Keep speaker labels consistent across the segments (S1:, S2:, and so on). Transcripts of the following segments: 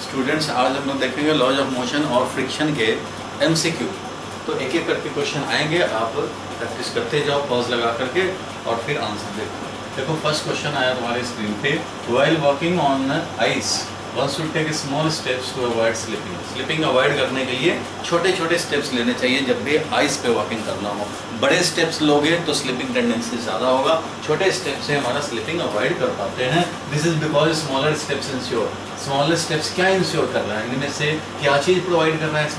S1: Students, आज हम लोग देखेंगे लॉज ऑफ मोशन और फ्रिक्शन के एमसीक्यू। तो एक एक करके क्वेश्चन आएंगे, आप प्रैक्टिस करते जाओ पॉज लगा करके और फिर आंसर देखो। देखो फर्स्ट क्वेश्चन आया तुम्हारे स्क्रीन पे, while walking on ice one should take small steps to avoid slipping. Slipping avoid करने के लिए छोटे छोटे स्टेप्स लेने चाहिए जब भी आइस पे वॉकिंग करना हो। बड़े स्टेप्स लोगे तो स्लिपिंग टेंडेंसी ज़्यादा होगा, छोटे स्टेप से हमारा स्लिपिंग अवॉइड कर पाते हैं। This is because smaller steps ensure. Smaller steps क्या इंश्योर कर रहा है, इनमें से क्या चीज़ प्रोवाइड कर रहा है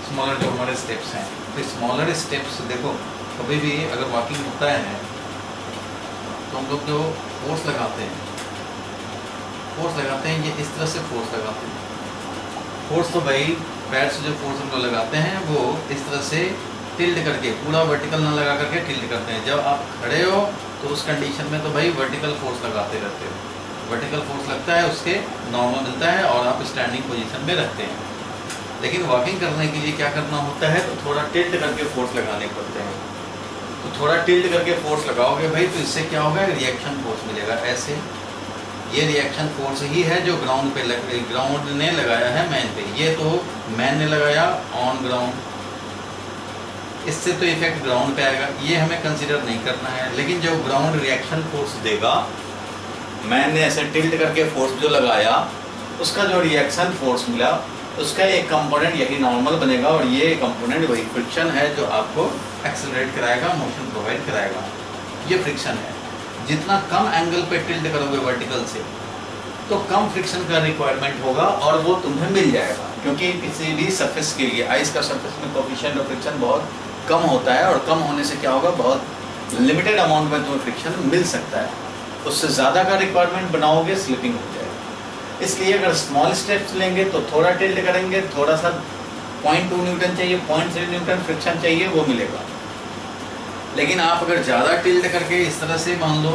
S1: स्मॉलर जो हमारे स्टेप्स हैं। तो स्मॉलर स्टेप्स देखो, कभी भी अगर वॉकिंग होता है तो हम लोग जो फोर्स लगाते हैं ये इस तरह से फोर्स लगाते हैं। फोर्स तो भाई पैर से जो फोर्स हम लोग लगाते हैं वो इस तरह से टिल्ट करके, पूरा वर्टिकल ना लगा करके टिल्ट करते हैं। जब आप खड़े हो तो उस कंडीशन में तो भाई वर्टिकल फोर्स लगाते रहते हो, वर्टिकल फोर्स लगता है, उसके नॉर्मल मिलता है और आप स्टैंडिंग पोजीशन में रहते हैं। लेकिन वॉकिंग करने के लिए क्या करना होता है, तो थोड़ा टिल्ट करके फोर्स लगाने पड़ते हैं। तो थोड़ा टिल्ट करके फोर्स लगाओगे भाई तो इससे क्या होगा, रिएक्शन फोर्स मिलेगा। ऐसे ये रिएक्शन फोर्स ही है जो ग्राउंड पे ग्राउंड ने लगाया है मैन पे। ये तो मैन ने लगाया ऑन ग्राउंड, इससे तो इफेक्ट ग्राउंड पे आएगा, ये हमें कंसीडर नहीं करना है। लेकिन जो ग्राउंड रिएक्शन फोर्स देगा, मैन ने ऐसे टिल्ट करके फोर्स जो लगाया, उसका जो रिएक्शन फोर्स मिला, उसका एक कंपोनेंट यही नॉर्मल बनेगा और ये कंपोनेंट वही फ्रिक्शन है जो आपको एक्सेलरेट कराएगा, मोशन प्रोवाइड कराएगा। ये फ्रिक्शन है। जितना कम एंगल पे टिल्ट करोगे वर्टिकल से तो कम फ्रिक्शन का रिक्वायरमेंट होगा और वो तुम्हें मिल जाएगा, क्योंकि किसी भी सरफेस के लिए आइस का सरफेस में कोएफिशिएंट ऑफ फ्रिक्शन बहुत कम होता है और कम होने से क्या होगा, बहुत लिमिटेड अमाउंट में तुम्हें फ्रिक्शन मिल सकता है। उससे ज़्यादा का रिक्वायरमेंट बनाओगे स्लिपिंग हो जाएगा। इसलिए अगर स्मॉल स्टेप्स लेंगे तो थोड़ा टिल्ट करेंगे, थोड़ा सा 0.2 न्यूटन चाहिए, 0.3 न्यूटन फ्रिक्शन चाहिए, वो मिलेगा। लेकिन आप अगर ज़्यादा टिल्ट करके इस तरह से मान लो,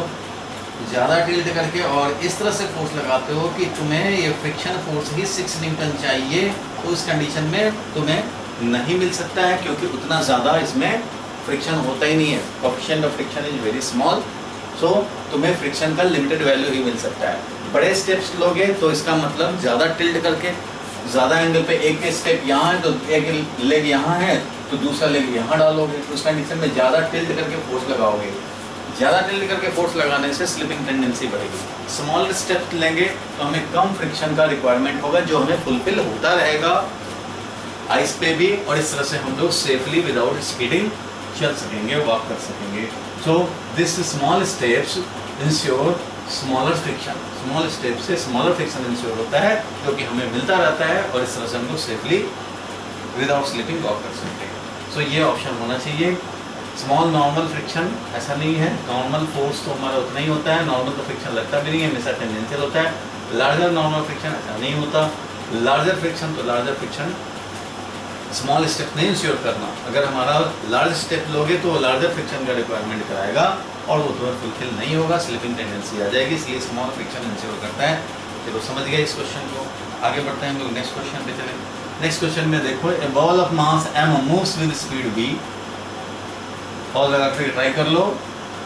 S1: ज़्यादा टिल्ट करके और इस तरह से फोर्स लगाते हो कि तुम्हें ये फ्रिक्शन फोर्स ही 6 न्यूटन चाहिए, तो उस कंडीशन में तुम्हें नहीं मिल सकता है, क्योंकि उतना ज़्यादा इसमें फ्रिक्शन होता ही नहीं है। Coefficient of friction is very small, so तुम्हें फ्रिक्शन का लिमिटेड वैल्यू ही मिल सकता है। बड़े स्टेप्स लोगे तो इसका मतलब ज़्यादा टिल्ट करके, ज़्यादा एंगल पे, एक स्टेप यहाँ है तो एक लेग यहाँ है तो दूसरा लेग यहाँ डालोगे, तो उस कंडीशन में ज़्यादा टिल्ट करके फोर्स लगाओगे। ज़्यादा टिल्ट करके फोर्स लगाने से स्लिपिंग टेंडेंसी बढ़ेगी। स्मॉल स्टेप्स लेंगे तो हमें कम फ्रिक्शन का रिक्वायरमेंट होगा, जो हमें फुलफिल होता रहेगा आइस पे भी, और इस तरह से हम लोग सेफली विदाउट स्कीडिंग चल सकेंगे, वॉक कर सकेंगे। So this small steps ensure smaller friction. Small step से स्मॉलर फ्रिक्शन इंश्योर होता है, जो कि हमें मिलता रहता है, और इस तरह से हम लोग सेफली विदाउट स्लिपिंग वॉक कर सकते हैं। सो ये ऑप्शन होना चाहिए। स्मॉल नॉर्मल फ्रिक्शन ऐसा नहीं है, नॉर्मल फोर्स तो हमारा उतना ही होता है, नॉर्मल तो फ्रिक्शन लगता भी नहीं है, हमेशा टेंडेंशियल होता है। लार्जर नॉर्मल फ्रिक्शन ऐसा नहीं होता, लार्जर फ्रिक्शन तो लार्जर फ्रिक्शन स्मॉल स्टेप नहीं इंश्योर करना। अगर हमारा लार्ज स्टेप लोगे तो लार्जर फ्रिक्शन का रिक्वायरमेंट कराएगा और वो तुम्हें फुलफिल नहीं होगा, स्लिपिंग टेंडेंसी आ जाएगी, इसलिए स्मॉल फ्रिक्शन इंश्योर करता है। चलो समझ गए इस क्वेश्चन को, आगे बढ़ते हैं हम लोग नेक्स्ट क्वेश्चन पे चलें। नेक्स्ट क्वेश्चन में देखो, a ball of mass m moves with speed v। Ball लगा कर ट्राई कर लो,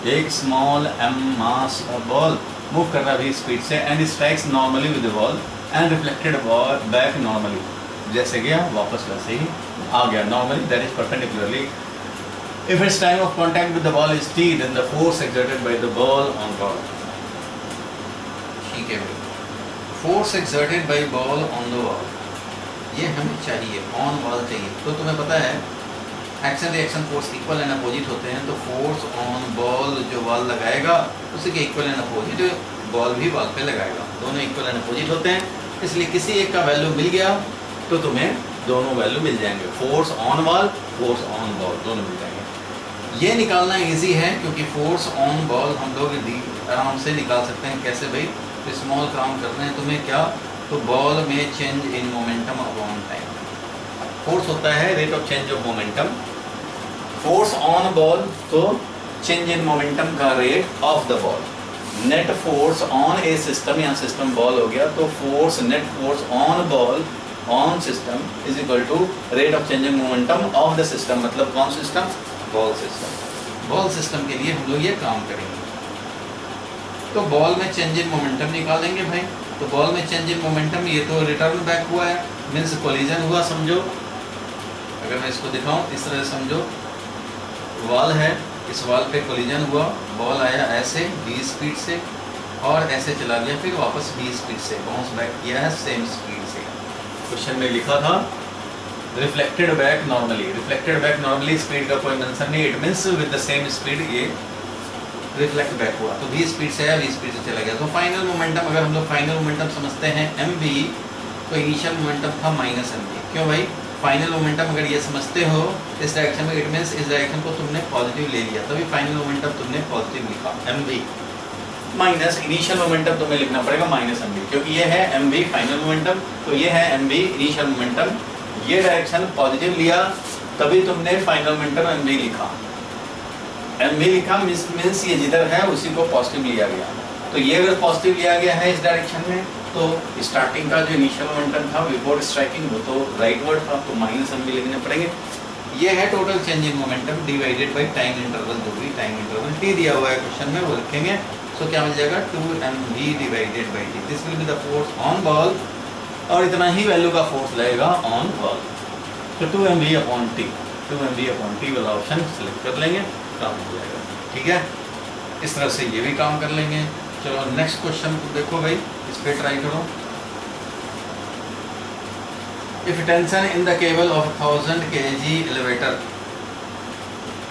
S1: एक small m mass ball move कर रहा है स्पीड से, and strikes normally with the ball and reflected back normally. जैसे गया वापस वैसे ही आ गया normally, that is perpendicularly. If its time of contact with the ball is t, then the force exerted by the ball on ball. ठीक है भाई, force exerted by ball on the ball ये हमें चाहिए, ऑन बॉल चाहिए। तो तुम्हें पता है action reaction force equal and opposite होते हैं, तो फोर्स ऑन बॉल जो बॉल लगाएगा उसी के इक्वल एंड अपोजिट बॉल भी बॉल पे लगाएगा, दोनों इक्वल एंड अपोजिट होते हैं। इसलिए किसी एक का वैल्यू मिल गया तो तुम्हें दोनों वैल्यू मिल जाएंगे, force on ball, force on ball, दोनों मिल जाएंगे। ये निकालना ईजी है, क्योंकि फोर्स ऑन बॉल हम लोग आराम से निकाल सकते हैं। कैसे भाई, तो स्मॉल काम करते हैं तुम्हें क्या, तो बॉल में change in momentum upon time. Force होता है rate of change of momentum, force on ball तो चेंज इन मोमेंटम का rate of the ball. Net force on a system, यहाँ सिस्टम बॉल हो गया, तो force net force on ball on system is equal to rate of change in momentum of the system. मतलब कौन system, ball system. Ball system के लिए हम लोग ये काम करेंगे। तो बॉल में चेंज इन मोमेंटम निकालेंगे भाई, तो बॉल में चेंज इन मोमेंटम, ये तो रिटर्न बैक हुआ है, मीन्स कोलिजन हुआ समझो। अगर मैं इसको दिखाऊं इस तरह समझो, वॉल है, इस वॉल पे कोलिजन हुआ, बॉल आया ऐसे v स्पीड से और ऐसे चला गया, फिर वापस v स्पीड से बाउंस बैक किया है सेम स्पीड से। क्वेश्चन में लिखा था reflected back normally, reflected back normally, speed का कोई मेंशन नहीं, it means with the same speed ये रिफ्लेक्ट बैक हुआ, तो v स्पीड से आया, v स्पीड से चला गया। तो फाइनल मोमेंटम, अगर हम लोग फाइनल मोमेंटम समझते हैं mv, तो इनिशियल मोमेंटम था माइनस mv। क्यों भाई? फाइनल मोमेंटम अगर ये समझते हो इस डायरेक्शन में, इट मींस इस डायरेक्शन को तुमने पॉजिटिव ले लिया, तभी फाइनल मोमेंटम तुमने पॉजिटिव लिखा mv माइनस इनिशियल मोमेंटम तुम्हें लिखना पड़ेगा माइनस mv, क्योंकि ये है mv फाइनल मोमेंटम, तो ये है mv इनिशियल मोमेंटम, ये डायरेक्शन पॉजिटिव लिया तभी तुमने फाइनल मोमेंटम mv लिखा। mv लिखा मींस ये जिधर है उसी को पॉजिटिव लिया गया, तो ये अगर पॉजिटिव लिया गया है इस डायरेक्शन में, तो स्टार्टिंग का जो इनिशियल मोमेंटम था बिफोर स्ट्राइकिंग वो तो राइटवर्ड था, तो माइनस mv लिखने पड़ेंगे। ये है total change in momentum divided by time interval, जो भी टाइम इंटरवल t दिया हुआ है क्वेश्चन में वो लिखेंगे। सो क्या मिल जाएगा 2mv divided by t, this will be the force on ball, और इतना ही वैल्यू का फोर्स लगेगा ऑन बॉल, तो 2mv upon t, 2mv upon t वाला ऑप्शन सेलेक्ट कर लेंगे, काम हो जाएगा। ठीक है, इस तरह से ये भी काम कर लेंगे। चलो नेक्स्ट क्वेश्चन को देखो भाई, इस पे ट्राई करो। If tension in the cable of 1000 kg elevator,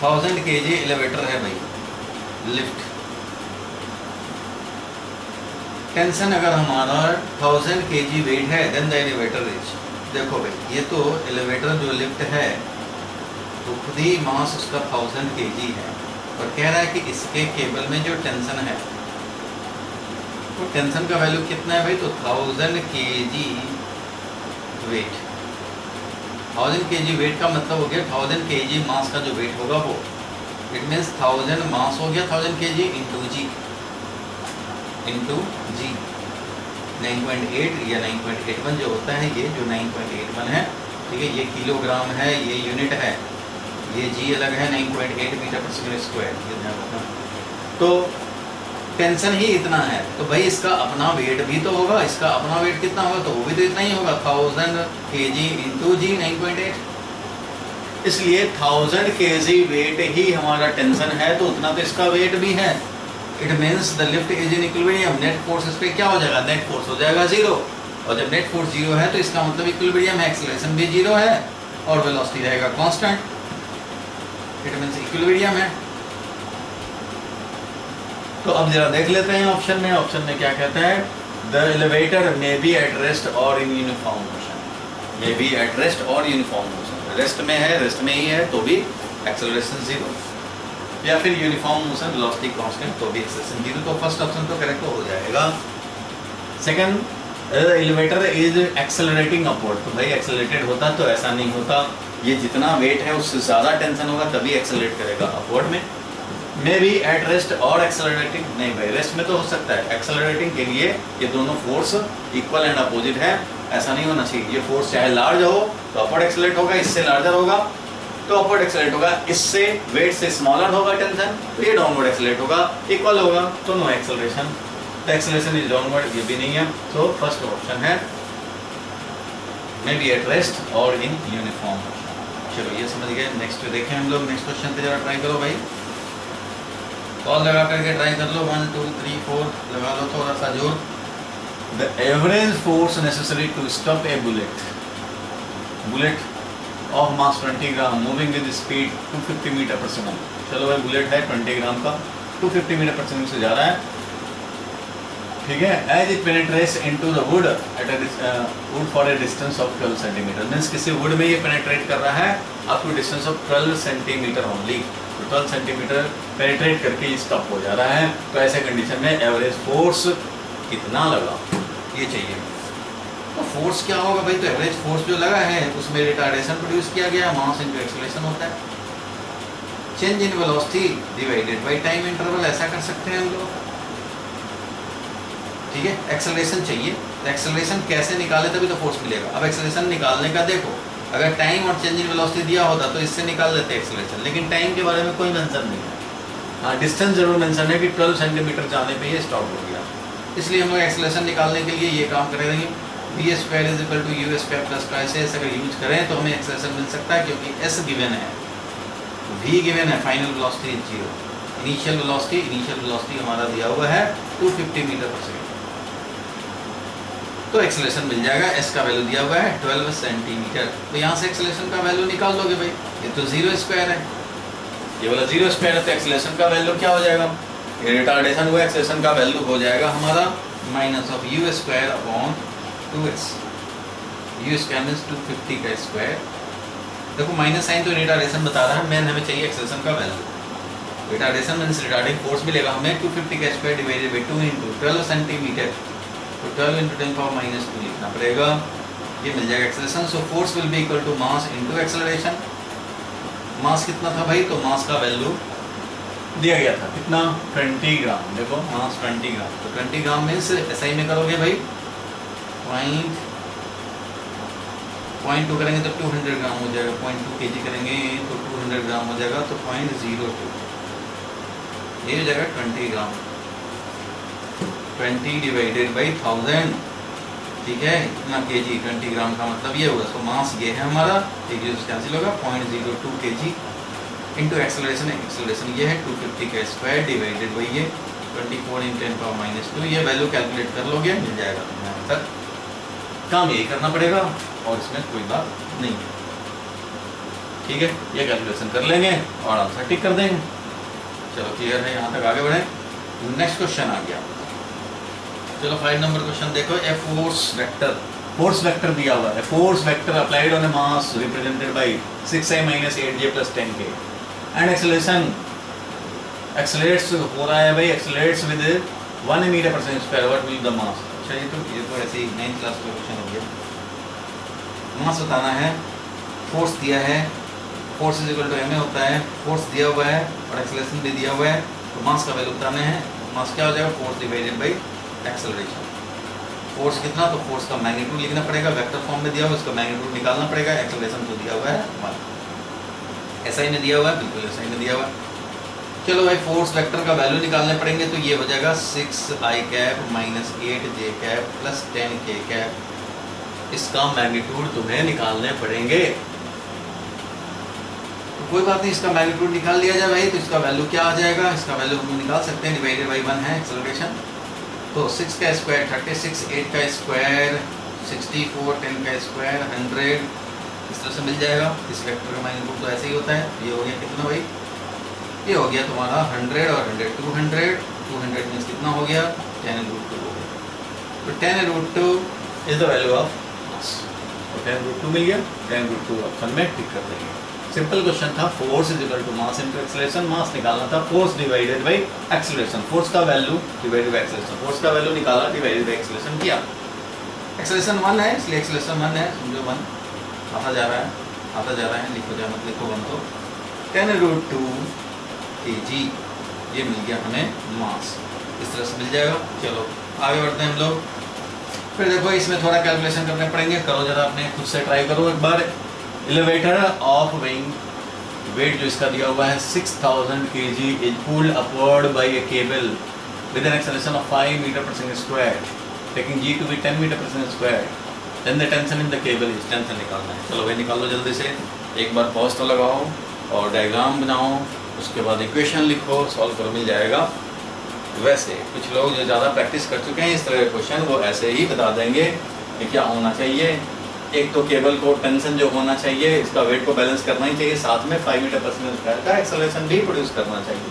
S1: 1000 kg elevator है भाई, लिफ्ट, टेंशन अगर हमारा 1000 kg वेट है, देन द एलिवेटर इज, देखो भाई ये तो एलिवेटर जो लिफ्ट है तो खुद ही मास उसका 1000 kg है, और कह रहा है कि इसके केबल में जो टेंशन है, तो टेंशन का वैल्यू कितना है भाई, तो 1000 kg वेट, 1000 kg वेट का मतलब हो गया 1000 kg मास का जो वेट होगा वो, इट मीन्स 1000 मास हो गया 1000 kg इंटू जी 9.8 या 9.81 जो होता है, ये जो 9.81 है, ठीक है, ये किलोग्राम है, ये यूनिट है, ये जी अलग है, 9.8 मीटर पर सेकंड स्क्वायर, तो टेंशन ही इतना है, तो भाई इसका अपना वेट भी तो होगा, इसका अपना वेट कितना होगा, तो वो भी तो इतना ही होगा 1000 kg इंटू जी 9.8, इसलिए 1000 kg वेट ही हमारा टेंशन है, तो उतना तो इसका वेट भी है। It means the lift is in equilibrium, net force इस पे क्या हो जाएगा, नेट फोर्स हो जाएगा जीरो, और जब नेट फोर्स जीरो है तो इसका मतलब इक्विलिब्रियम है, एक्सेलरेशन भी जीरो है और वेलोसिटी रहेगा कांस्टेंट, इट मीन्स इक्विलिब्रियम है। तो अब जरा देख लेते हैं ऑप्शन में, ऑप्शन में क्या कहता है, the elevator may be at rest और in uniform motion, may be at rest और यूनिफॉर्म मोशन, रेस्ट में है, रेस्ट में ही है तो भी एक्सेलरेशन जीरो, या फिर यूनिफॉर्म मोशन वेलोसिटी कांस्टेंट तो भी एक्सेलरेशन जीरो, तो फर्स्ट ऑप्शन तो करेक्ट हो जाएगा। Second, elevator is accelerating upward, तो भाई एक्सेलरेटेड होता तो ऐसा नहीं होता, ये जितना वेट है उससे ज़्यादा टेंशन होगा तभी एक्सेलरेट करेगा अपवर्ड में। मे बी एट रेस्ट और एक्सेलरेटिंग, नहीं भाई रेस्ट में तो हो सकता है, एक्सेलरेटिंग के लिए ये दोनों फोर्स इक्वल एंड अपोजिट है, ऐसा नहीं होना चाहिए, ये फोर्स चाहे लार्ज हो तो अपवर्ड एक्सेलरेट होगा, इससे लार्जर होगा तो अपवर्ड एक्सेलरेट होगा, इससे वेट से स्मॉलर होगा टेंशन तो ये डाउनवर्ड एक्सेलरेट होगा, इक्वल होगा तो नो एक्सेलरेशन, तो एक्सेलरेशन इज डाउनवर्ड, ये भी नहीं है, तो फर्स्ट ऑप्शन है मे बी एट रेस्ट और इन यूनिफॉर्म। चलो ये समझ गए, नेक्स्ट देखें हम लोग, नेक्स्ट क्वेश्चन पे जरा ट्राई करो भाई, कॉल लगा करके ट्राई कर लो, 1 2 3 4 लगा लो थोड़ा सा जोर। The average force necessary to stop a bullet of mass 20 gram moving with speed 250 metre पर सेकंड, चलो भाई बुलेट है 20 ग्राम का, 250 मीटर पर सेकंड से जा रहा है, ठीक है, as it penetrates into the wood at wood for a distance of 12 centimetre, means किसी वुड में ये पेनिट्रेट कर रहा है up to distance of 12 centimetre only, तो 12 सेंटीमीटर पेनिट्रेट करके ये स्टॉप हो जा रहा है, तो ऐसे कंडीशन में एवरेज फोर्स कितना लगा ये चाहिए, तो फोर्स क्या होगा भाई, तो एवरेज फोर्स जो लगा है उसमें रिटार्डेशन प्रोड्यूस किया गया, मास इनटू एक्सेलरेशन होता है, change in velocity divided by time interval, ऐसा कर सकते हैं हम लोग, ठीक है। एक्सेलरेशन चाहिए, तो एक्सेलरेशन कैसे निकाले तभी तो फोर्स मिलेगा। अब एक्सेलरेशन निकालने का देखो, अगर टाइम और चेंज इन वेलोसिटी दिया होता तो इससे निकाल लेते एक्सेलरेशन, लेकिन टाइम के बारे में कोई मेंशन नहीं है, हाँ डिस्टेंस जरूर मेंशन है कि 12 सेंटीमीटर जाने पे ये स्टॉप हो गया, इसलिए हम लोग एक्सेलरेशन निकालने के लिए ये काम करेंगे, v square is equal to u square plus twice s अगर यूज करें तो हमें एक्सेलरेशन मिल सकता है, क्योंकि एस गिवन है, वी गिवन है, final velocity is 0, initial velocity हमारा दिया हुआ है 250 मीटर पर सेकेंड, तो एक्सेलरेशन मिल जाएगा। एस का वैल्यू दिया हुआ है 12 सेंटीमीटर, तो यहाँ से एक्सेलरेशन का वैल्यू निकाल दोगे भाई, ये तो 0 स्क्वायर है, ये वाला 0 स्क्वायर है, तो एक्सेलरेशन का वैल्यू क्या हो जाएगा, रिटार्डेशन हुआ, एक्सेलरेशन का वैल्यू हो जाएगा हमारा minus of you square upon 2s, you square means 250 का स्क्वायर, देखो माइनस साइन तो रिटार्डेशन बता रहा है, मेन हमें चाहिए एक्सेलरेशन का value, retardation means retarding force मिलेगा हमें 250 का square divided by 2 into 12 centimetre, तो 12 इंटू 10 पावर माइनस 2 लिखना पड़ेगा, ये मिल जाएगा acceleration. So force will be equal to mass into acceleration, mass कितना था भाई, तो मास का वैल्यू दिया गया था कितना 20 ग्राम, देखो मास 20 ग्राम, तो 20 ग्राम मीन्स ऐसा ही में करोगे भाई, पॉइंट 2 करेंगे तो 200 ग्राम हो जाएगा, 0.2 kg करेंगे तो 200 ग्राम हो जाएगा, तो 0.02 ये हो जाएगा 20 ग्राम, 20 डिवाइडेड बाई 1000, ठीक है, इतना kg, 20 ग्राम का मतलब ये होगा, तो मास ये है हमारा, kg से कैंसिल होगा, 0.02 kg इंटू एक्सेलरेशन, एक्सेलरेशन ये है 250 का स्क्वायर डिवाइडेड बाई ये 24 × 10 पावर माइनस 2, ये वैल्यू कैलकुलेट कर लोगे मिल जाएगा तुम्हें आंसर, काम यही करना पड़ेगा और इसमें कोई बात नहीं है, ठीक है, ये कैलकुलेशन कर लेंगे और आंसर टिक कर देंगे। चलो क्लियर है, यहाँ तक आगे बढ़े, नेक्स्ट क्वेश्चन आ गया, चलो 5 नंबर क्वेश्चन देखो, ए फोर्स वेक्टर दिया हुआ है, force vector applied on A mass represented by 6i - 8j + 10k and acceleration, accelerates हो रहा है भाई, एक्सेलरेट्स विद 1 मीटर पर second square, what will the mass, अच्छा ये तो ऐसे ही 9th क्लास का क्वेश्चन हो गया, मास बताना है, फोर्स दिया है, force is equal to ma होता है, फोर्स दिया हुआ है और एक्सेलरेशन भी दिया हुआ है, तो मास का वैल्यू बताना है, मास क्या हो जाएगा, force divided by acceleration, force कितना, तो फोर्स का मैग्नीट्यूड लिखना पड़ेगा, वेक्टर फॉर्म में दिया हुआ है, उसका मैग्नीट्यूड निकालना पड़ेगा, एक्सेलरेशन तो दिया हुआ है 1, SI में दिया हुआ है, बिल्कुल SI में दिया हुआ है। चलो भाई फोर्स वेक्टर का वैल्यू निकालने पड़ेंगे, तो ये हो जाएगा 6i cap minus 8j cap plus 10k cap, इसका मैग्नीट्यूड तुम्हें निकालने पड़ेंगे, तो कोई बात नहीं, इसका मैग्नीट्यूड निकाल लिया जाए भाई, तो इसका वैल्यू क्या आ जाएगा, इसका वैल्यू हम निकाल सकते हैं, डिवाइडेड बाई 1 है एक्सेलरेशन, तो 6 का स्क्वायर 36, 8 का स्क्वायर 64, 10 का स्क्वायर 100, इस तरह से मिल जाएगा, इस वेक्टर का मैग्नीट्यूड तो ऐसे ही होता है, ये हो गया कितना भाई, ये हो गया तुम्हारा 100 और 100 200 मीन्स कितना हो गया 10√2 हो गया, तो 10√2 is the value of mass, तो 10√2 मिल गया, 10√2 ऑप्शन में टिक कर देंगे, सिंपल क्वेश्चन था, force is equal to mass into acceleration, mass निकालना था, force divided by acceleration, force का value divided by acceleration, force का वैल्यू निकाला डिवाइडेड बाय एक्सेलरेशन किया, एक्सेलरेशन 1 है इसलिए एक्सेलरेशन 1 है, समझो 1 आता जा रहा है, लिखो जा मत लिखो 1, तो 10√2 kg ये मिल गया हमें मास, इस तरह से मिल जाएगा। चलो आगे बढ़ते हैं हम लोग, फिर देखो इसमें थोड़ा कैलकुलेशन करने पड़ेंगे, करो जरा अपने खुद से ट्राई करो एक बार, एलिवेटर ऑफ विंग, वेट जो इसका दिया हुआ है 6000 kg is pulled upward by a cable with an acceleration of 5 metre पर second square, taking g to be 10 metre पर second square, then the tension in the cable is, tension निकालना है, चलो भाई निकाल लो जल्दी से, एक बार पॉज तो लगाओ और डायग्राम बनाओ, उसके बाद इक्वेशन लिखो, सॉल्व करो, मिल जाएगा। वैसे कुछ लोग जो ज़्यादा प्रैक्टिस कर चुके हैं इस तरह के क्वेश्चन, वो ऐसे ही बता देंगे कि क्या होना चाहिए, एक तो केबल को टेंशन जो होना चाहिए, इसका वेट को बैलेंस करना ही चाहिए, साथ में 5 मीटर पर सेकंड स्क्वायर का एक्सेलरेशन भी प्रोड्यूस करना चाहिए,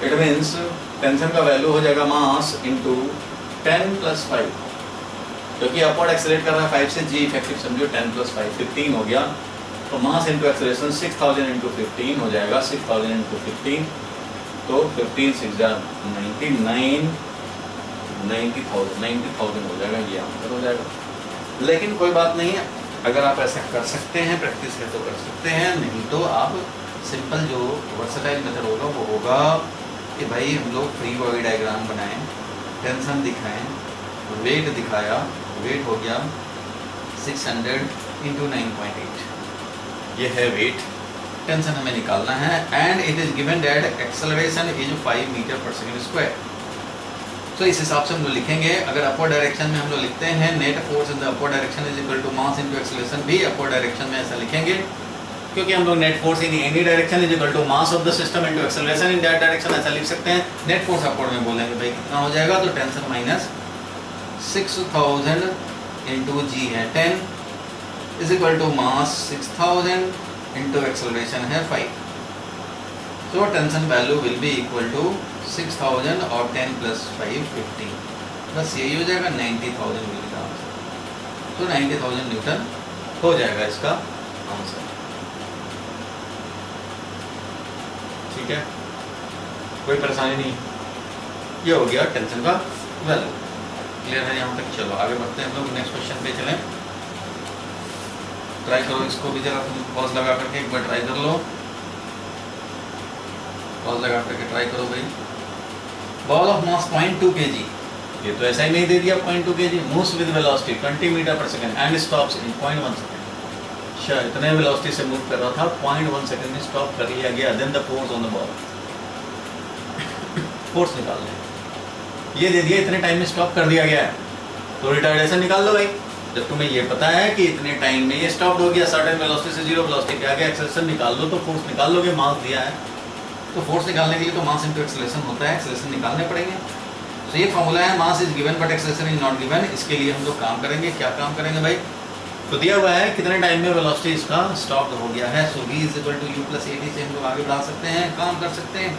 S1: इट मीन्स टेंशन का वैल्यू हो जाएगा मास इंटू 10 + 5, क्योंकि अपवर्ड एक्सेलरेट कर रहा है 5 से, g इफेक्टिव समझो 10 + 5 15 हो गया, तो मास इंटू एक्सेलरेशन 6000 इंटू 15 हो जाएगा, 6000 इंटू 15, तो 15 6 99 90,000 हो जाएगा, ये आंसर हो जाएगा। लेकिन कोई बात नहीं है, अगर आप ऐसा कर सकते हैं, प्रैक्टिस है तो कर सकते हैं, नहीं तो आप सिंपल जो वर्सेटाइल मेथड होगा वो होगा कि भाई हम लोग फ्री बॉडी डायग्राम बनाएं, टेंशन दिखाएं, वेट दिखाया, वेट हो गया 600 इंटू 9.8, ये है वेट, टेंशन हमें निकालना है, and it is given that acceleration is 5 metre पर सेकंड स्क्वायर, तो इस हिसाब से हम लोग लिखेंगे। अगर अपवर्ड डायरेक्शन में हम लोग लिखते हैं net force in the upward direction is equal to mass into acceleration, भी अपवर्ड डायरेक्शन में ऐसा लिखेंगे, क्योंकि हम लोग net force in any direction is equal to mass of the system into acceleration in that direction ऐसा लिख सकते हैं। नेट फोर्स अपवर्ड में बोलेंगे भाई कितना हो जाएगा, तो टेंशन माइनस 6000 इंटू जी है 10 is equal to mass 6000 into acceleration है 5। So tension value will be equal to 6000 और 10 plus 5 15, बस यही हो जाएगा 90,000 मिल का आंसर। तो 90,000 न्यूटन हो जाएगा इसका आंसर। ठीक है, कोई परेशानी नहीं। ये हो गया टेंशन का वैल्यू। क्लियर है यहाँ तक? चलो आगे बढ़ते हैं हम लोग, नेक्स्ट क्वेश्चन पे चलें। ट्राई करो इसको भी, जरा तुम पॉज लगा करके एक बार ट्राई कर लो। पॉज लगा करके ट्राई करो भाई। बॉल ऑफ मास 0.2 kg, ये तो ऐसा ही नहीं दे दिया 0.2 kg, moves with velocity 20 metre पर second and stops in 0.1 second. अच्छा, इतने वेलोसिटी से मूव कर रहा था, 0.1 सेकंड में स्टॉप कर लिया गया। Then the force on the ball, force निकाल लें। ये दे दिया इतने टाइम में स्टॉप कर दिया गया है, तो रिटार्डेशन निकाल लो भाई। जब तुम्हें ये पता है कि इतने टाइम में ये स्टॉप हो गया, सर्टेन वेलोसिटी से जीरो वेलोसिटी पे आ गया, एक्सेलरेशन निकाल लो, तो फोर्स निकाल लोगे। मास दिया है तो फोर्स निकालने के लिए तो मास इनटू एक्सेलरेशन होता है, एक्सेलरेशन निकालने पड़ेंगे। तो ये फॉर्मूला है, mass is given but acceleration is not given. इसके लिए हम लोग काम करेंगे। क्या काम करेंगे भाई? तो दिया हुआ है कितने टाइम में वेलोसिटी इसका स्टॉप हो गया है। So v is equal to u plus at से हम लोग आगे बढ़ा सकते हैं, काम कर सकते हैं।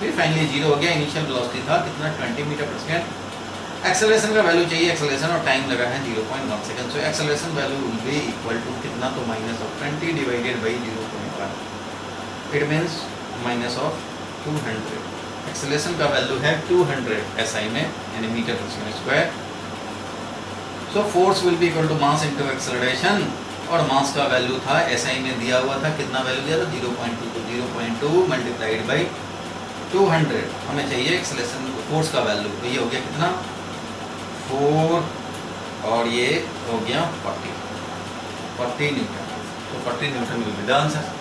S1: फिर फाइनली जीरो हो गया। इनिशियल वेलोसिटी था कितना, 20 मीटर पर सेकेंड। एक्सेलरेशन का वैल्यू चाहिए, एक्सेलरेशन और टाइम लगा है 0.1 second. So acceleration value will be equal to कितना, तो minus of 20 divided by 0.1। It means minus of 200। Acceleration का वैल्यू है 200 SI में, यानी मीटर पर second square. So force will be equal to mass into acceleration, और mass का value था SI में दिया हुआ था, कितना वैल्यू दिया था 0.2, तो 0.2 मल्टीप्लाइड बाई 200 हमें चाहिए एक्सेलरेशन फोर्स का वैल्यू। तो ये हो गया कितना 4 और ये हो गया 40 न्यूटन। तो 40 Newton will be the answer.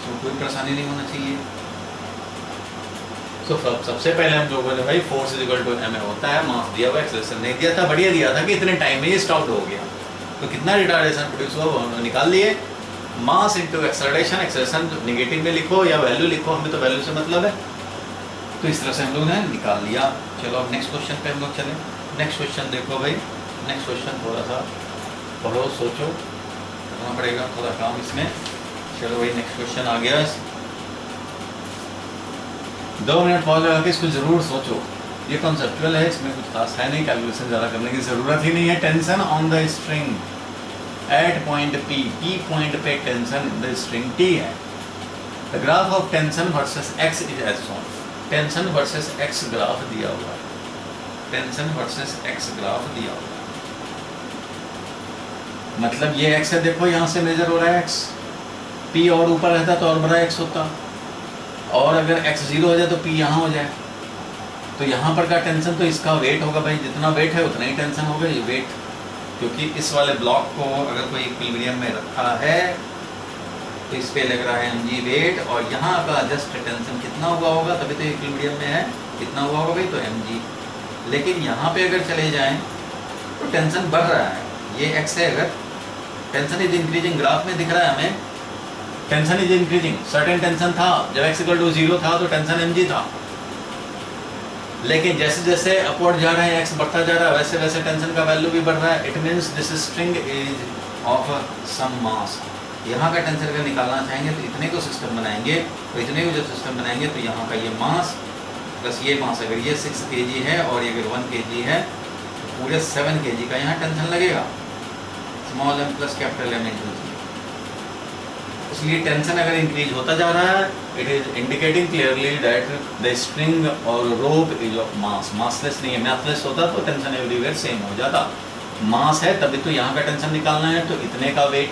S1: तो कोई परेशानी नहीं होना चाहिए। तो सबसे पहले हम लोगों ने भाई force is equal to ma होता है, मास दिया हुआ, एक्सेलरेशन नहीं दिया था, बढ़िया दिया था कि इतने टाइम में ये स्टॉप हो गया, तो कितना रिटार्डेशन प्रोड्यूस हुआ वो हमने निकाल लिए। मास इनटू एक्सेलरेशन, एक्सेलरेशन नेगेटिव में लिखो या वैल्यू लिखो, हमें तो वैल्यू से मतलब है। तो इस तरह से हम लोग ने निकाल लिया। चलो अब नेक्स्ट क्वेश्चन पे हम लोग चलें। नेक्स्ट क्वेश्चन देखो भाई, नेक्स्ट क्वेश्चन थोड़ा सा पढ़ो, सोचो, करना पड़ेगा थोड़ा काम इसमें। चलो भाई नेक्स्ट क्वेश्चन आ गया। 2 मिनट पॉज लगा के इसको जरूर सोचो। ये कॉन्सेप्चुअल है, इसमें कुछ खास है नहीं, कैलकुलेशन ज़्यादा करने की ज़रूरत ही नहीं है। Tension on the string at point P point पे टेंशन द स्ट्रिंग T है। The graph of tension versus x is as shown. Tension versus x graph दिया हुआ है, टेंशन वर्सेस x ग्राफ दिया हुआ है। मतलब ये x है, देखो यहाँ से मेजर हो रहा है x, P और ऊपर रहता तो और बड़ा x होता, और अगर x 0 हो जाए तो P यहाँ हो जाए। तो यहाँ पर का टेंशन तो इसका वेट होगा भाई, जितना वेट है उतना ही टेंशन होगा। ये वेट, क्योंकि इस वाले ब्लॉक को अगर कोई इक्विलिब्रियम में रखा है तो इस पे लग रहा है mg वेट, और यहाँ का जस्ट टेंशन कितना हुआ होगा, तभी तो इक्विलिब्रियम में है, कितना हुआ होगा भाई, तो mg। लेकिन यहाँ पे अगर चले जाएं तो टेंशन बढ़ रहा है, ये x है, अगर टेंशन इज इंक्रीजिंग, ग्राफ में दिख रहा है हमें tension is increasing. Certain tension था जब x इक्वल टू 0 था तो टेंशन mg था, लेकिन जैसे जैसे अपवर्ड जा रहा है x बढ़ता जा रहा है, वैसे वैसे टेंशन का वैल्यू भी बढ़ रहा है। It means this string is of some mass. यहाँ का टेंशन अगर निकालना चाहेंगे तो इतने को सिस्टम बनाएंगे, तो इतने को जब सिस्टम बनाएंगे तो यहाँ का ये मास प्लस ये मास, अगर ये 6 kg है और ये अगर 1 kg है तो पूरे 7 kg का यहाँ टेंशन लगेगा, small m plus capital M into g। इसलिए टेंशन अगर इंक्रीज होता जा रहा है, it is indicating clearly that the spring और rope is of mass. Massless नहीं है, मैथलेस होता तो टेंशन एवरीवेयर सेम हो जाता। मास है तभी तो यहाँ का टेंशन निकालना है तो इतने का वेट,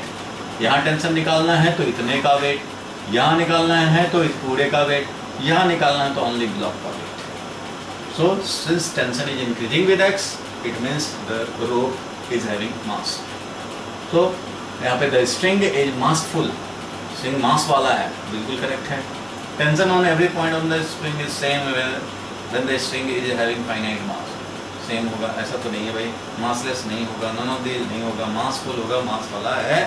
S1: यहाँ टेंशन निकालना है तो इतने का वेट, यहाँ निकालना है तो इस पूरे का वेट, यहाँ निकालना है तो ओनली ब्लॉक का weight. So since tension is increasing with x, it means the rope is having mass. तो यहाँ पे the string is massful, string mass वाला है, बिल्कुल करेक्ट है। Tension on every point on the spring is same then the string is having finite mass. Same होगा, ऐसा तो नहीं है भाई, मासलेस नहीं होगा, नॉन ऑफ दीज नहीं होगा, मासफुल होगा, मास वाला है,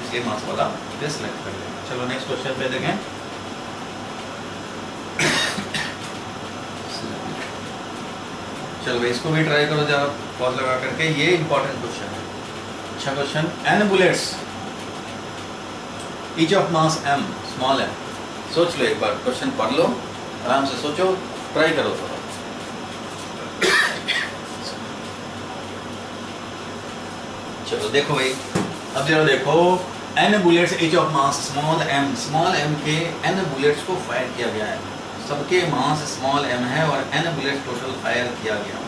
S1: इसलिए मास वाला ये सिलेक्ट कर लेंगे। चलो नेक्स्ट क्वेश्चन पे देखें। चलो भाई इसको भी ट्राई करो जरा पॉज लगा करके, ये इंपॉर्टेंट क्वेश्चन है, अच्छा question. n bullets each of mass m small m। सोच लो एक बार, क्वेश्चन पढ़ लो, आराम से सोचो, ट्राई करो थोड़ा। चलो देखो भाई, अब जरा देखो, n bullets each of mass small m, small m के n बुलेट्स को फायर किया गया है, सबके मास स्मॉल m है और n बुलेट टोटल फायर किया गया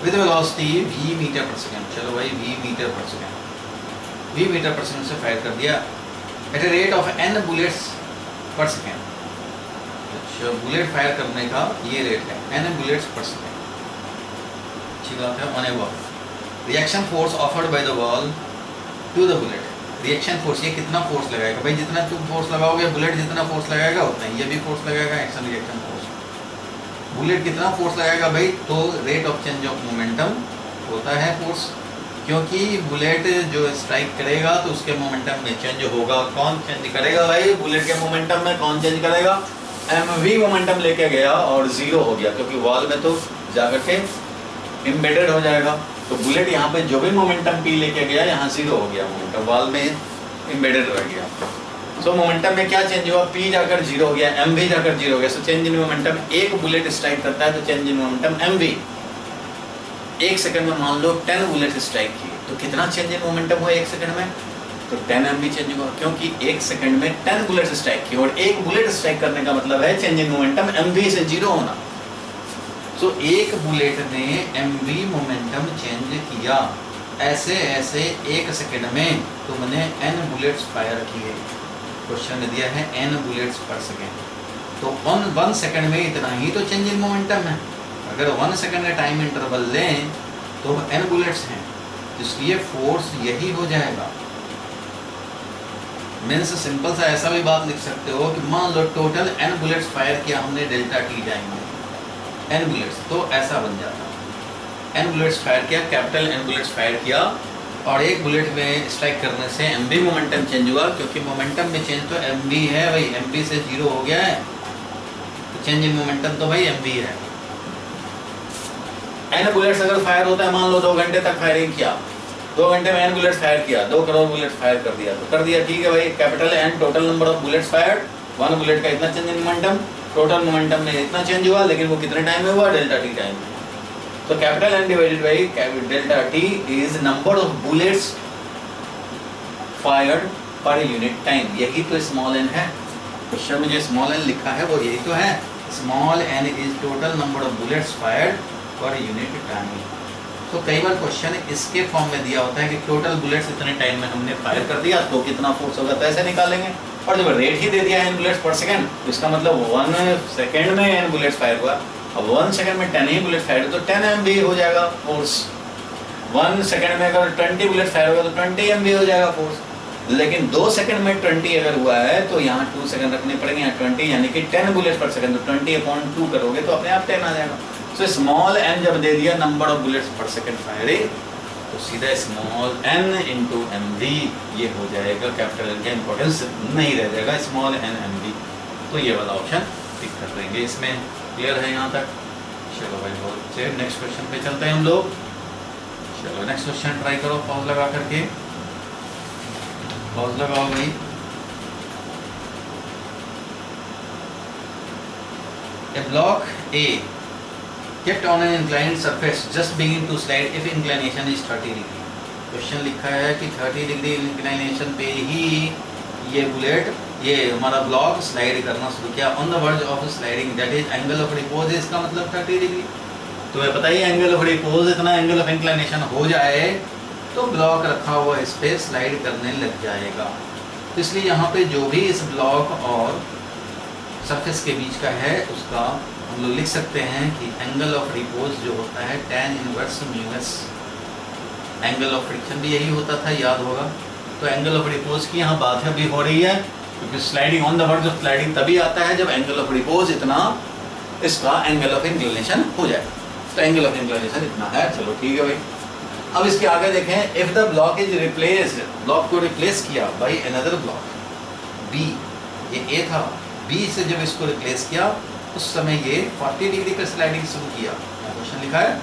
S1: विद वेलोसिटी v मीटर पर सेकंड। चलो भाई v मीटर पर सेकंड, v मीटर पर सेकंड से फायर कर दिया at a rate of n bullets per second. अच्छा, बुलेट फायर करने का ये रेट है n बुलेट्स पर सेकंड, अच्छी बात है। On a ball reaction force offered by the ball to the bullet, reaction force, ये कितना फोर्स लगाएगा भाई, जितना तुम फोर्स लगाओगे बुलेट जितना फोर्स लगाएगा उतना ही ये भी फोर्स लगाएगा, एक्शन रिएक्शन फोर्स। बुलेट कितना फोर्स लगाएगा भाई, तो rate of change of momentum होता है फोर्स, क्योंकि बुलेट जो स्ट्राइक करेगा तो उसके मोमेंटम में चेंज होगा। कौन चेंज करेगा भाई, बुलेट के मोमेंटम में कौन चेंज करेगा, mv मोमेंटम लेके गया और जीरो हो गया, क्योंकि वॉल में तो जाकर के एम्बेडेड हो जाएगा। तो बुलेट यहाँ पे जो भी मोमेंटम p लेके गया यहाँ जीरो हो गया, मोमेंटम वॉल में एम्बेडेड रह गया। सो मोमेंटम में क्या चेंज हुआ, p जाकर जीरो हो गया, mv जाकर जीरो हो गया। सो चेंज इन मोमेंटम, एक बुलेट स्ट्राइक करता है तो चेंज इन मोमेंटम mv। एक सेकंड में मान लो 10 बुलेट स्ट्राइक किए तो कितना चेंज इन मोमेंटम हुआ एक सेकंड में, तो 10 mv चेंज हुआ, क्योंकि एक सेकंड में 10 बुलेट स्ट्राइक किए और एक बुलेट स्ट्राइक करने का मतलब है चेंज इन मोमेंटम mv से जीरो होना। सो एक बुलेट ने mv मोमेंटम चेंज किया, ऐसे ऐसे एक सेकंड में तुमने n बुलेट्स फायर किए। क्वेश्चन में दिया है n बुलेट्स पर सेकंड, तो 1 सेकंड में इतना ही तो चेंज इन मोमेंटम है। अगर 1 सेकंड का टाइम इंटरवल लें तो n बुलेट्स हैं, इसलिए फोर्स यही हो जाएगा। मीन्स सिंपल सा ऐसा भी बात लिख सकते हो कि मान लो टोटल n बुलेट्स फायर किया हमने डेल्टा t टाइम में, n बुलेट्स, तो ऐसा बन जाता, n बुलेट्स फायर किया, कैपिटल N बुलेट्स फायर किया और एक बुलेट में स्ट्राइक करने से mv मोमेंटम चेंज हुआ, क्योंकि मोमेंटम में चेंज तो mv है भाई, mv से जीरो हो गया है तो चेंज इन मोमेंटम तो भाई mv है। n बुलेट्स अगर फायर होता है, मान लो 2 घंटे तक फायरिंग किया, 2 घंटे में n बुलेट्स फायर किया, 2 करोड़ बुलेट्स फायर कर दिया, तो कर दिया, ठीक है भाई, capital N total number of bullets fired, 1 bullet का इतना change in momentum, total momentum में इतना चेंज हुआ, लेकिन वो कितने टाइम में हुआ, डेल्टा t टाइम में। तो capital N divided by delta t is number of bullets fired per unit time, यही तो स्मॉल n है। क्वेश्चन में जो स्मॉल n लिखा है वो यही तो है, small n is total number of bullets fired per unit time. तो कई बार क्वेश्चन इसके फॉर्म में दिया होता है कि टोटल बुलेट्स इतने टाइम में हमने फायर कर दिया तो कितना फोर्स होगा, तो ऐसे निकालेंगे। और जब रेट ही दे दिया n बुलेट्स पर सेकंड, तो इसका मतलब 1 सेकंड में n बुलेट्स फायर हुआ। अब 1 सेकंड में 10 ही बुलेट फायर तो 10 mv हो जाएगा फोर्स। 1 सेकंड में अगर 20 बुलेट फायर होगा तो 20 mv हो जाएगा फोर्स। लेकिन 2 सेकंड में 20 अगर हुआ है तो यहाँ 2 सेकंड रखने पड़ेंगे, यहाँ 20 यानी कि 10 बुलेट पर सेकंड, तो 20/2 करोगे तो अपने आप 10 आ जाएगा। सो स्मॉल n जब दे दिया number of bullets per second firing, तो सीधा स्मॉल n इंटू mv ये हो जाएगा, कैपिटल N का इंपॉर्टेंस नहीं रह जाएगा, स्मॉल n mv। तो ये वाला ऑप्शन टिक कर देंगे इसमें। क्लियर है यहाँ तक? चलो भाई बहुत अच्छे, नेक्स्ट क्वेश्चन पे चलते हैं हम लोग। चलो नेक्स्ट क्वेश्चन ट्राई करो, पॉज लगा करके, पॉज लगाओ भाई। A block A kept on an inclined surface just begin to slide if inclination is 30 degree। Question लिखा है कि 30 डिग्री इंक्लिनेशन पे ही ये बुलेट, ये हमारा ब्लॉक स्लाइड करना शुरू किया। On the verge of sliding that is angle of repose, इसका मतलब 30 डिग्री। तुम्हें पता ही एंगल ऑफ रिपोज इतना एंगल ऑफ इंक्लिनेशन हो जाए तो ब्लॉक रखा हुआ इस पे स्लाइड करने लग जाएगा। तो इसलिए यहाँ पे जो भी इस ब्लॉक और सरफेस के बीच का है उसका हम लोग लिख सकते हैं कि एंगल ऑफ रिपोज जो होता है tan inverse mu s. Angle of friction भी यही होता था, याद होगा। तो एंगल ऑफ रिपोज की यहाँ बात अभी हो रही है, क्योंकि sliding on the verge of sliding तभी आता है जब एंगल ऑफ रिपोज इतना इसका एंगल ऑफ इंक्लिनेशन हो जाए। तो एंगल ऑफ इंक्लिनेशन इतना है, चलो ठीक है भाई। अब इसके आगे देखें, if the block is replaced, block को रिप्लेस किया बाई अनदर ब्लॉक बी, ये ए था, बी से जब इसको रिप्लेस किया उस समय ये 40 डिग्री पर स्लाइडिंग शुरू किया, क्वेश्चन लिखा है,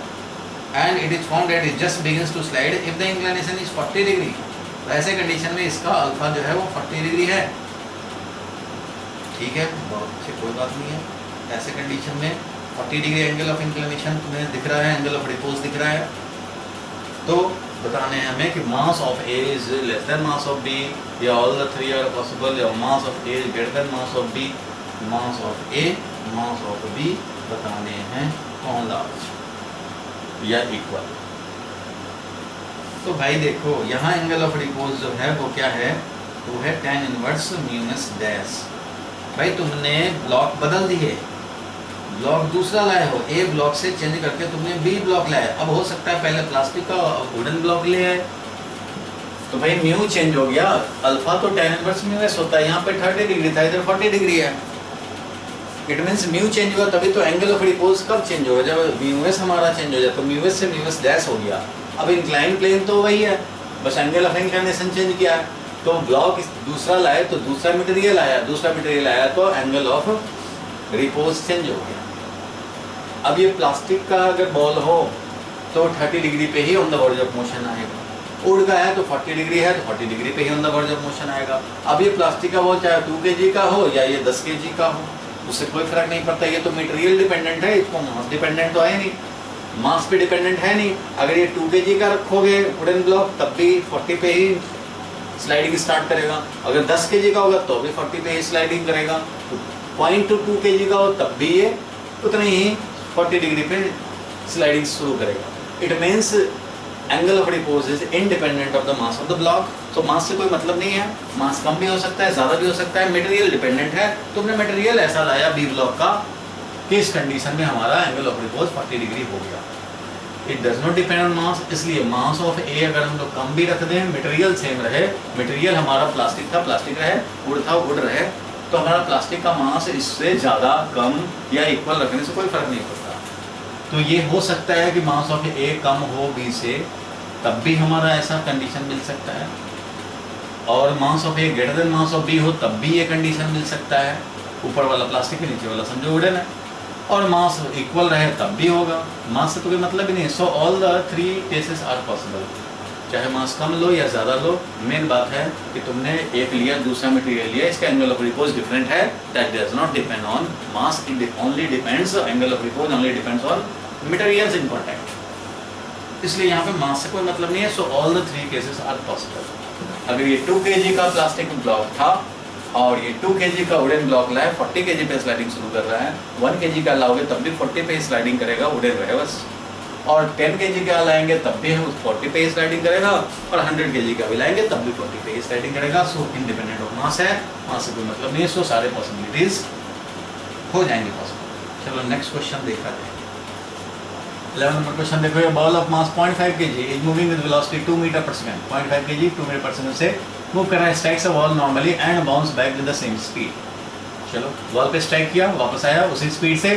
S1: and it is found that it just begins to slide if the inclination is 40 degree. तो ऐसे कंडीशन में इसका अल्फा जो है वो 40 डिग्री है, ठीक है, बहुत अच्छी, कोई बात नहीं है। ऐसे कंडीशन में 40 डिग्री एंगल ऑफ इंक्लिनेशन तुम्हें दिख रहा है, एंगल ऑफ रिपोज दिख रहा है, तो बताने हैं हमें कि mass of A is less than mass of B, या all the three are possible, या mass of A is greater than mass of B, mass of A mass of B बताने हैं कौन लार्ज या इक्वल। तो भाई देखो यहाँ एंगल ऑफ रिपोज जो है वो क्या है, वो है tan इनवर्स म्यूनस डैश। भाई तुमने ब्लॉक बदल दिए, ब्लॉक दूसरा लाए हो, ए ब्लॉक से चेंज करके तुमने बी ब्लॉक लाया, अब हो सकता है पहले प्लास्टिक का वुडन ब्लॉक ले आए, तो भाई म्यू चेंज हो गया, अल्फा तो tan इनवर्स म्यूएस होता है, यहाँ पे 30 डिग्री था, इधर 40 डिग्री है, इट मीन्स म्यू चेंज हुआ, तभी तो एंगल ऑफ रिपोज कब चेंज होगा, जब म्यूएस हमारा चेंज हो जाए, तो म्यूएस से म्यूएस डैश हो गया। अब इंक्लाइन प्लेन तो वही है, बस एंगल ऑफ इंक्लिनेशन चेंज किया है, तो ब्लॉक दूसरा लाए तो दूसरा मटेरियल आया, दूसरा मटेरियल आया तो एंगल ऑफ रिपोज चेंज हो गया। अब ये प्लास्टिक का अगर बॉल हो तो 30 डिग्री पे ही on the verge of motion आएगा, वुड का है तो 40 डिग्री है तो 40 डिग्री पे ही on the verge of motion आएगा। अब ये प्लास्टिक का बॉल चाहे 2 kg का हो या ये 10 kg का हो, उससे कोई फर्क नहीं पड़ता, ये तो मटेरियल डिपेंडेंट है, इसको मास डिपेंडेंट तो है नहीं, मास पे डिपेंडेंट है नहीं। अगर ये 2 kg का रखोगे वुडन ब्लॉक तब भी 40 पे ही स्लाइडिंग स्टार्ट करेगा, अगर 10 kg का होगा तो भी 40 पे ही स्लाइडिंग करेगा, 0.2 kg का हो तब भी ये उतने ही 40 डिग्री पे स्लाइडिंग शुरू करेगा। It means angle of repose is independent of the mass of the block. तो मास से कोई मतलब नहीं है, मास कम भी हो सकता है, ज़्यादा भी हो सकता है, मटेरियल डिपेंडेंट है। तुमने मटेरियल ऐसा लाया बी ब्लॉक का कि इस कंडीशन में हमारा एंगल ऑफ रिपोज 40 डिग्री हो गया। It does not depend on मास, इसलिए मास ऑफ ए अगर हम लोग कम भी रख दें, मटेरियल सेम रहे, मटेरियल हमारा प्लास्टिक था प्लास्टिक रहे, वुड था वुड रहे, तो हमारा प्लास्टिक का मास इससे ज़्यादा कम या इक्वल रखने से कोई फर्क नहीं पड़ता। तो ये हो सकता है कि मास ऑफ ए कम हो बी से, तब भी हमारा ऐसा कंडीशन मिल सकता है, और mass of A greater than mass of B हो तब भी ये कंडीशन मिल सकता है, ऊपर वाला प्लास्टिक है नीचे वाला समझो वुडन है, और मास इक्वल रहे तब भी होगा, मास से तो कोई मतलब ही नहीं। So all the 3 cases are possible, चाहे मास कम लो या ज़्यादा लो, मेन बात है कि तुमने एक लिया दूसरा मटेरियल लिया, इसका एंगल ऑफ रिपोज डिफरेंट है, that does not depend on mass, it only depends, angle of repose only depends on materials in contact, इसलिए यहाँ पे मास से कोई मतलब नहीं है। So all the 3 cases are possible. अगर ये 2 kg का प्लास्टिक ब्लॉक था और ये 2 kg का वुडन ब्लॉक लाए, 40 kg पे स्लाइडिंग शुरू कर रहा है, 1 kg का लाओगे तब भी 40 पे स्लाइडिंग करेगा, वुडन रहे बस, और 10 kg का लाएंगे तब भी 40 पे स्लाइडिंग करेगा, और 100 kg का भी लाएंगे तब भी 40 पे स्लाइडिंग करेगा। सो इंडिपेंडेंट ऑफ मास है, मास से कोई मतलब नहीं है, सो सारे पॉसिबिलिटीज हो जाएंगे पॉसिबल। चलो नेक्स्ट क्वेश्चन देखा जाए। 11 नंबर क्वेश्चन देखो, ये ball of mass 0.5 kg is moving with velocity 2 metre पर सेकंड, 0.5 kg 2 मीटर पर सेकंड से मूव कर रहा है, strikes a ball normally and bounce back with the same speed. चलो बॉल पे स्ट्राइक किया, वापस आया उसी स्पीड से।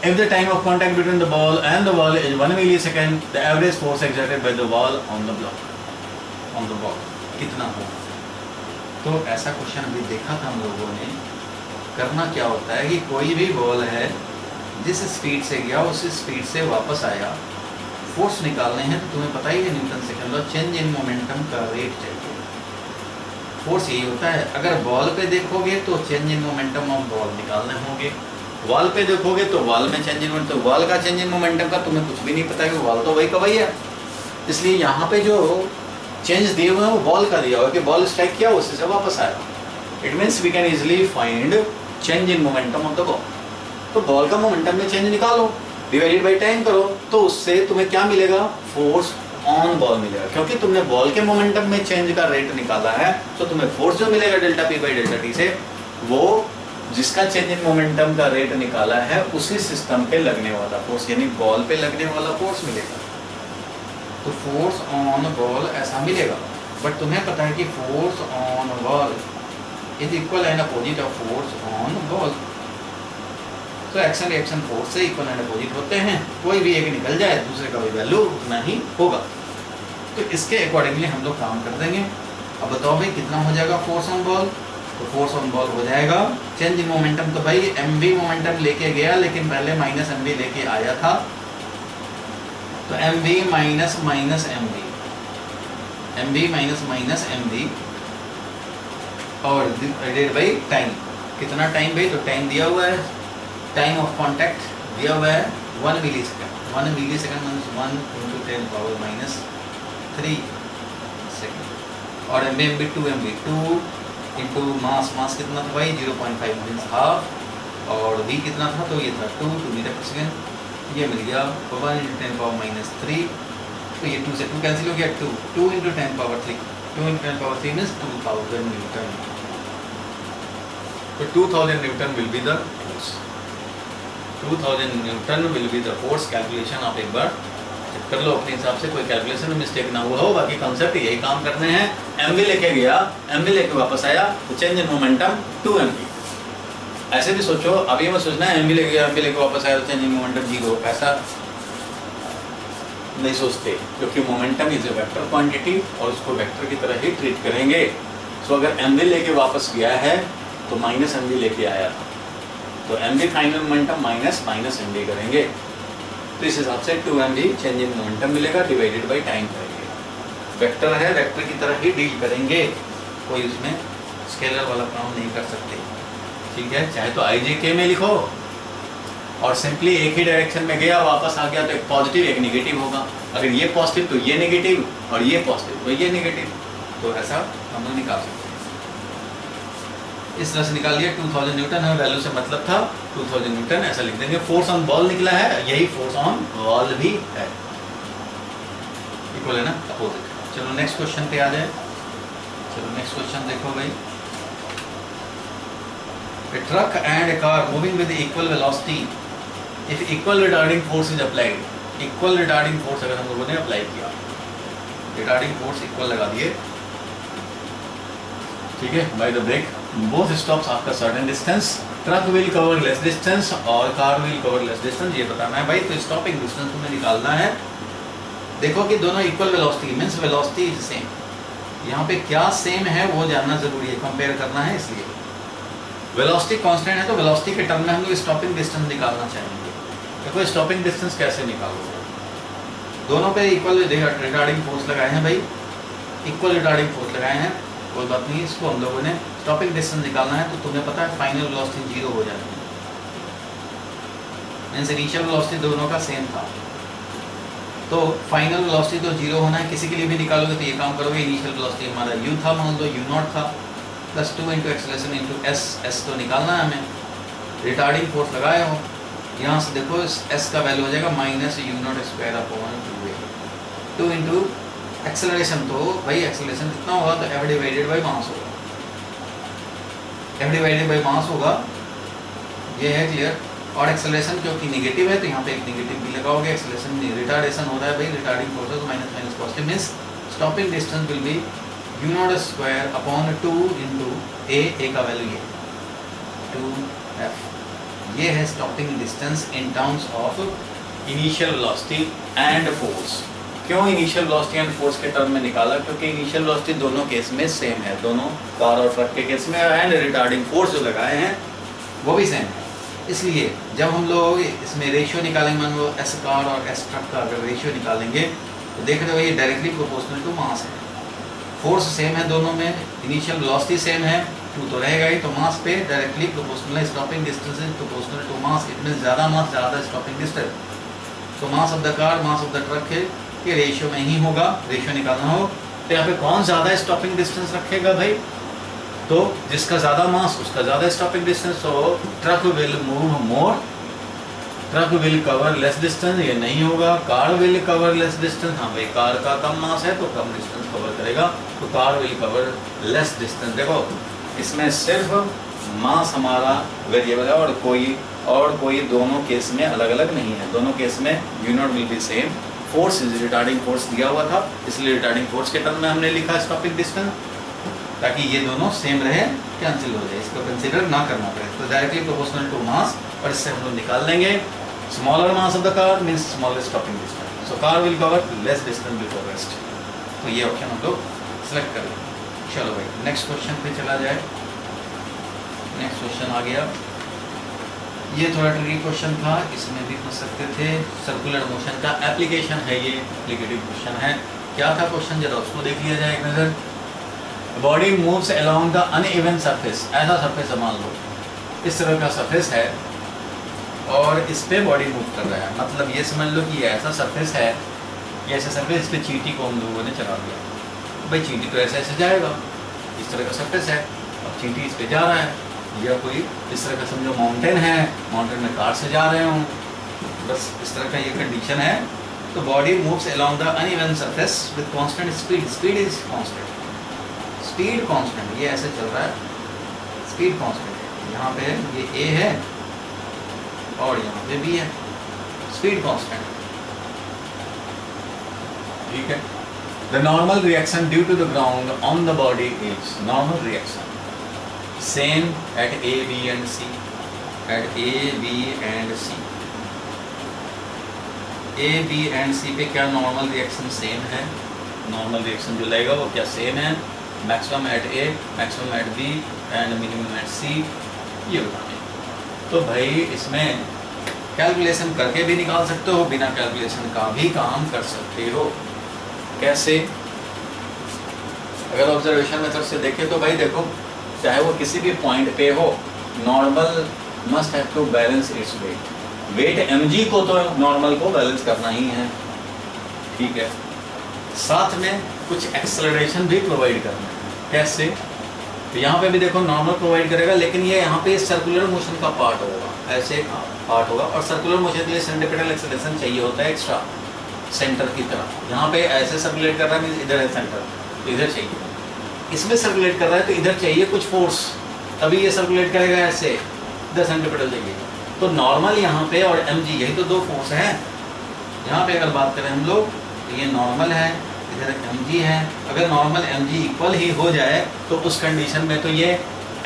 S1: If the time of contact between the ball and the ball is 1 millisecond, the average force exerted by the ball on the block on the ball कितना होगा। तो ऐसा क्वेश्चन अभी देखा था हम लोगों ने। करना क्या होता है कि कोई भी बॉल है जिस स्पीड से गया उस स्पीड से वापस आया, फोर्स निकालने हैं तो तुम्हें पता ही है Newton second law, change in momentum का रेट चाहिए। फोर्स यही होता है, अगर बॉल पे देखोगे तो change in momentum of ball निकालने होंगे, वॉल पे देखोगे तो वॉल में चेंज इन मोमेंटम, तो वॉल का चेंज इन मोमेंटम का तुम्हें कुछ भी नहीं पता है, वॉल तो वही का वही है। इसलिए यहाँ पे जो चेंज दिए हुए हैं वो बॉल का दिया हुआ है कि बॉल स्ट्राइक किया उसी से वापस आया। It means we can easily find change in momentum of the ball. तो बॉल का मोमेंटम में चेंज निकालो, डिवाइडेड बाई टाइम करो, तो उससे तुम्हें क्या मिलेगा, फोर्स ऑन बॉल मिलेगा, क्योंकि तुमने बॉल के मोमेंटम में चेंज का रेट निकाला है, तो तुम्हें फोर्स जो मिलेगा delta P by delta T से, वो जिसका चेंज इन मोमेंटम का रेट निकाला है उसी सिस्टम पे लगने वाला फोर्स, यानी बॉल पे लगने वाला फोर्स मिलेगा। तो फोर्स ऑन बॉल ऐसा मिलेगा, बट तुम्हें पता है कि force on ball is equal and opposite of force on ball. तो एक्शन रिएक्शन फोर्स से इक्वल एंड अपोजिट होते हैं, कोई भी एक निकल जाए दूसरे का भी वैल्यू उतना ही होगा। तो इसके अकॉर्डिंगली हम लोग काम कर देंगे। अब बताओ भाई कितना हो जाएगा फोर्स ऑन बॉल, तो फोर्स ऑन बॉल हो जाएगा चेंज इन मोमेंटम, तो भाई mv मोमेंटम लेके गया लेकिन पहले माइनस mv लेके आया था, तो mv माइनस माइनस mv और डिवाइडेड बाई टाइम। कितना टाइम भाई, तो टाइम दिया हुआ है, टाइम ऑफ कांटेक्ट दिया हुआ है 1 मिली सेकंड। 1 मिली सेकंड मीन्स 1 × 10⁻³ सेकंड। और mv 2 इंटू मास कितना था भाई 0.5 मीन्स हाफ, और v कितना था, तो ये था 2 मीटर पर सेकंड। ये मिल गया 1 × 10⁻³ तो ये 2 से 2 कैंसिल हो गया, 2 × 10⁻³ 2 × 10⁻³ मीन्स 2000 न्यूटन। तो 2000 Newton will be the force, 2000 Newton will be the force. Calculation आप एक बार चेक कर लो अपने हिसाब से, कोई कैलकुलेशन में मिस्टेक ना हुआ हो। बाकी कॉन्सेप्ट यही काम करने हैं। mv लेके गया, mv लेके वापस आया, तो चेंज इन मोमेंटम 2mv। ऐसे भी सोचो, अभी मत सोचना है mv लेके गया mv लेके वापस आया तो चेंज इन मोमेंटम 0, ऐसा नहीं सोचते, क्योंकि momentum is a vector quantity और उसको वेक्टर की तरह ही ट्रीट करेंगे। सो अगर mv लेके वापस गया है तो माइनस mv लेके आया था, तो mv final momentum minus mv करेंगे, तो इस हिसाब से 2mv चेंज इन मोमेंटम मिलेगा डिवाइडेड बाई टाइम करेंगे। वेक्टर है, वेक्टर की तरह ही डील करेंगे, कोई उसमें स्केलर वाला काम नहीं कर सकते, ठीक है। चाहे तो ijk में लिखो और सिंपली एक ही डायरेक्शन में गया वापस आ गया तो एक पॉजिटिव एक नेगेटिव होगा, अगर ये पॉजिटिव तो ये नेगेटिव, और ये पॉजिटिव तो ये नेगेटिव, तो ऐसा हम लोग निकाल सकते हैं। इस तरह से निकाल लिया। 2000 न्यूटन हमें वैल्यू से मतलब था, 2000 न्यूटन ऐसा लिख देंगे। फोर्स ऑन बॉल निकला है, यही फोर्स ऑन बॉल भी है, इक्वल है ना, अपोजिट। चलो नेक्स्ट क्वेश्चन पे आ जाए। चलो नेक्स्ट क्वेश्चन देखो भाई। A truck and a car moving with equal velocity, if equal retarding force is applied, equal retarding force अगर हम लोगों ने अप्लाई किया, retarding force equal लगा दिए, ठीक है, by the brake, both stops after certain distance, truck will cover less distance और car will cover less distance, ये बताना है भाई। तो stopping distance तुम्हें निकालना है। देखो कि दोनों equal velocity means velocity is same, यहाँ पे क्या सेम है वो जानना जरूरी है, कंपेयर करना है। इसलिए वेलोसिटी कांस्टेंट है तो वेलोसिटी के टर्म में हम लोग स्टॉपिंग डिस्टेंस निकालना चाहेंगे। देखो स्टॉपिंग डिस्टेंस कैसे निकालोगे, दोनों पे इक्वल रिटार्डिंग फोर्स लगाए हैं भाई, इक्वल रिटार्डिंग फोर्स लगाए हैं, कोई बात नहीं। इसको हम लोगों ने स्टॉपिंग डिस्टेंस निकालना है, तो तुम्हें पता है फाइनल वेलोसिटी 0 हो जाती है, मींस इनिशियल वेलोसिटी दोनों का सेम था, तो फाइनल वेलोसिटी तो 0 होना है। किसी के लिए भी निकालोगे तो ये काम करोगे, इनिशियल वेलोसिटी हमारा u था, मान लो u0 था, plus 2 into acceleration into s तो निकालना है हमें। रिटार्डिंग फोर्स लगाए हो, यहाँ से देखो s का वैल्यू हो जाएगा -u0² 2 इंटू एक्सेलरेशन, तो भाई एक्सेलरेशन कितना होगा, तो f डिवाइडेड बाई मास होगा, f डिवाइडेड बाई मास होगा, ये है क्लियर। और एक्सेलरेशन क्योंकि नेगेटिव है तो यहाँ पे एक नेगेटिव भी लगाओगे, एक्सेलरेशन रिटार्डेशन हो रहा है भाई, रिटार्डिंग फोर्स है तो minus minus positive, means stopping distance will be u0² 2 into a का वैल्यू ये 2f, ये है stopping distance in terms of initial velocity and force. क्यों इनिशियल वेलोसिटी एंड फोर्स के टर्म में निकाला, क्योंकि इनिशियल वेलोसिटी दोनों केस में सेम है, दोनों कार और ट्रक के केस में, एंड रिटार्डिंग फोर्स जो लगाए हैं वो भी सेम है। इसलिए जब हम लोग इसमें रेशियो निकालेंगे, मान लो एस कार और एस ट्रक का अगर रेशियो निकालेंगे तो देख रहे हो ये डायरेक्टली प्रोपोर्शनल टू मास है, फोर्स सेम है दोनों में, इनिशियल वेलोसिटी सेम है, 2 तो रहेगा ही, तो मास पे डायरेक्टली प्रोपोर्शनल है। Stopping distance is proportional to mass, it means ज़्यादा मास ज़्यादा स्टॉपिंग डिस्टेंस, तो mass of the car mass of the truck है ये रेशियो में ही होगा। रेशियो निकालना हो तो यहाँ पे कौन ज़्यादा स्टॉपिंग डिस्टेंस रखेगा भाई, तो जिसका ज़्यादा मास उसका ज़्यादा स्टॉपिंग डिस्टेंस, तो truck will move more, truck will cover less distance, ये नहीं होगा। Car will cover less distance, हाँ भाई कार का कम मास है तो कम डिस्टेंस कवर करेगा, तो car will cover less distance. देखो इसमें सिर्फ मास हमारा वेरिएबल है और कोई दोनों केस में अलग अलग नहीं है, दोनों केस में u0 will be same. Force retarding force दिया हुआ था इसलिए रिटार्डिंग फोर्स के टर्म में हमने लिखा स्टॉपिंग डिस्टेंस, ताकि ये दोनों सेम रहे, कैंसिल हो जाए, इसको कंसिडर ना करना पड़े। तो डायरेक्टली प्रोपोर्शनल टू मास, और इससे हम लोग निकाल लेंगे smaller mass of the car means smallest stopping distance, so car will cover less distance before rest. तो ये ऑप्शन हम लोग सेलेक्ट कर लेंगे। चलो भाई नेक्स्ट क्वेश्चन पे चला जाए। नेक्स्ट क्वेश्चन आ गया, ये थोड़ा ट्रिकी क्वेश्चन था, इसमें भी पूछ सकते थे। सर्कुलर मोशन का एप्लीकेशन है, ये एप्लीकेटिव क्वेश्चन है। क्या था क्वेश्चन, जरा उसको देख लिया जाए एक नज़र। Body moves along the uneven surface, ऐसा सरफेस मान लो इस तरह का सरफेस है और इस पे बॉडी मूव कर रहा है, मतलब ये समझ लो कि ये ऐसा सरफेस है, ये ऐसा सरफेस, इस पे चींटी को हम लोगों ने चला दिया। भाई चींटी तो ऐसे ऐसे जाएगा, इस तरह का सरफेस है, अब चींटी इस पे जा रहा है, या कोई इस तरह का समझो माउंटेन है, माउंटेन में कार से जा रहे हो, बस इस तरह का ये कंडीशन है। तो body moves along the uneven surface with constant speed, speed is constant, speed constant, ये ऐसे चल रहा है, स्पीड कांस्टेंट है। यहाँ पे ये ए है और यहाँ पे भी है, स्पीड कांस्टेंट, ठीक है। The normal reaction due to the ground on the body is, normal reaction same at A B and C, at A B and C, A B and C पे क्या नॉर्मल रिएक्शन सेम है, normal reaction जो लगेगा वो क्या same है, maximum at A, maximum at B and minimum at C, ये बताने। तो भाई इसमें कैलकुलेशन करके भी निकाल सकते हो, बिना कैलकुलेशन का भी काम कर सकते हो। कैसे, अगर ऑब्जर्वेशन मेथड से देखें तो भाई देखो, चाहे वो किसी भी पॉइंट पे हो, normal must have to balance its weight, weight mg को तो नॉर्मल को बैलेंस करना ही है, ठीक है। साथ में कुछ एक्सेलरेशन भी प्रोवाइड करना है। कैसे, तो यहाँ पे भी देखो नॉर्मल प्रोवाइड करेगा, लेकिन ये यहाँ पे सर्कुलर मोशन का पार्ट होगा, ऐसे पार्ट होगा, और सर्कुलर मोशन के लिए सेंट्रीपिटल एक्सेलरेशन चाहिए होता है एक्स्ट्रा, सेंटर की तरफ। यहाँ पे ऐसे सर्कुलेट कर रहा है, इधर है सेंटर, तो इधर चाहिए। इसमें सर्कुलेट कर रहा है तो इधर चाहिए कुछ फोर्स, तभी ये सर्कुलेट करेगा, ऐसे इधर सेंट्रीपिटल चाहिए। तो नॉर्मल यहाँ पे और mg, यही तो दो फोर्स हैं। यहाँ पे अगर बात करें हम लोग, तो ये नॉर्मल है, इधर mg है। अगर नॉर्मल mg इक्वल ही हो जाए तो उस कंडीशन में तो ये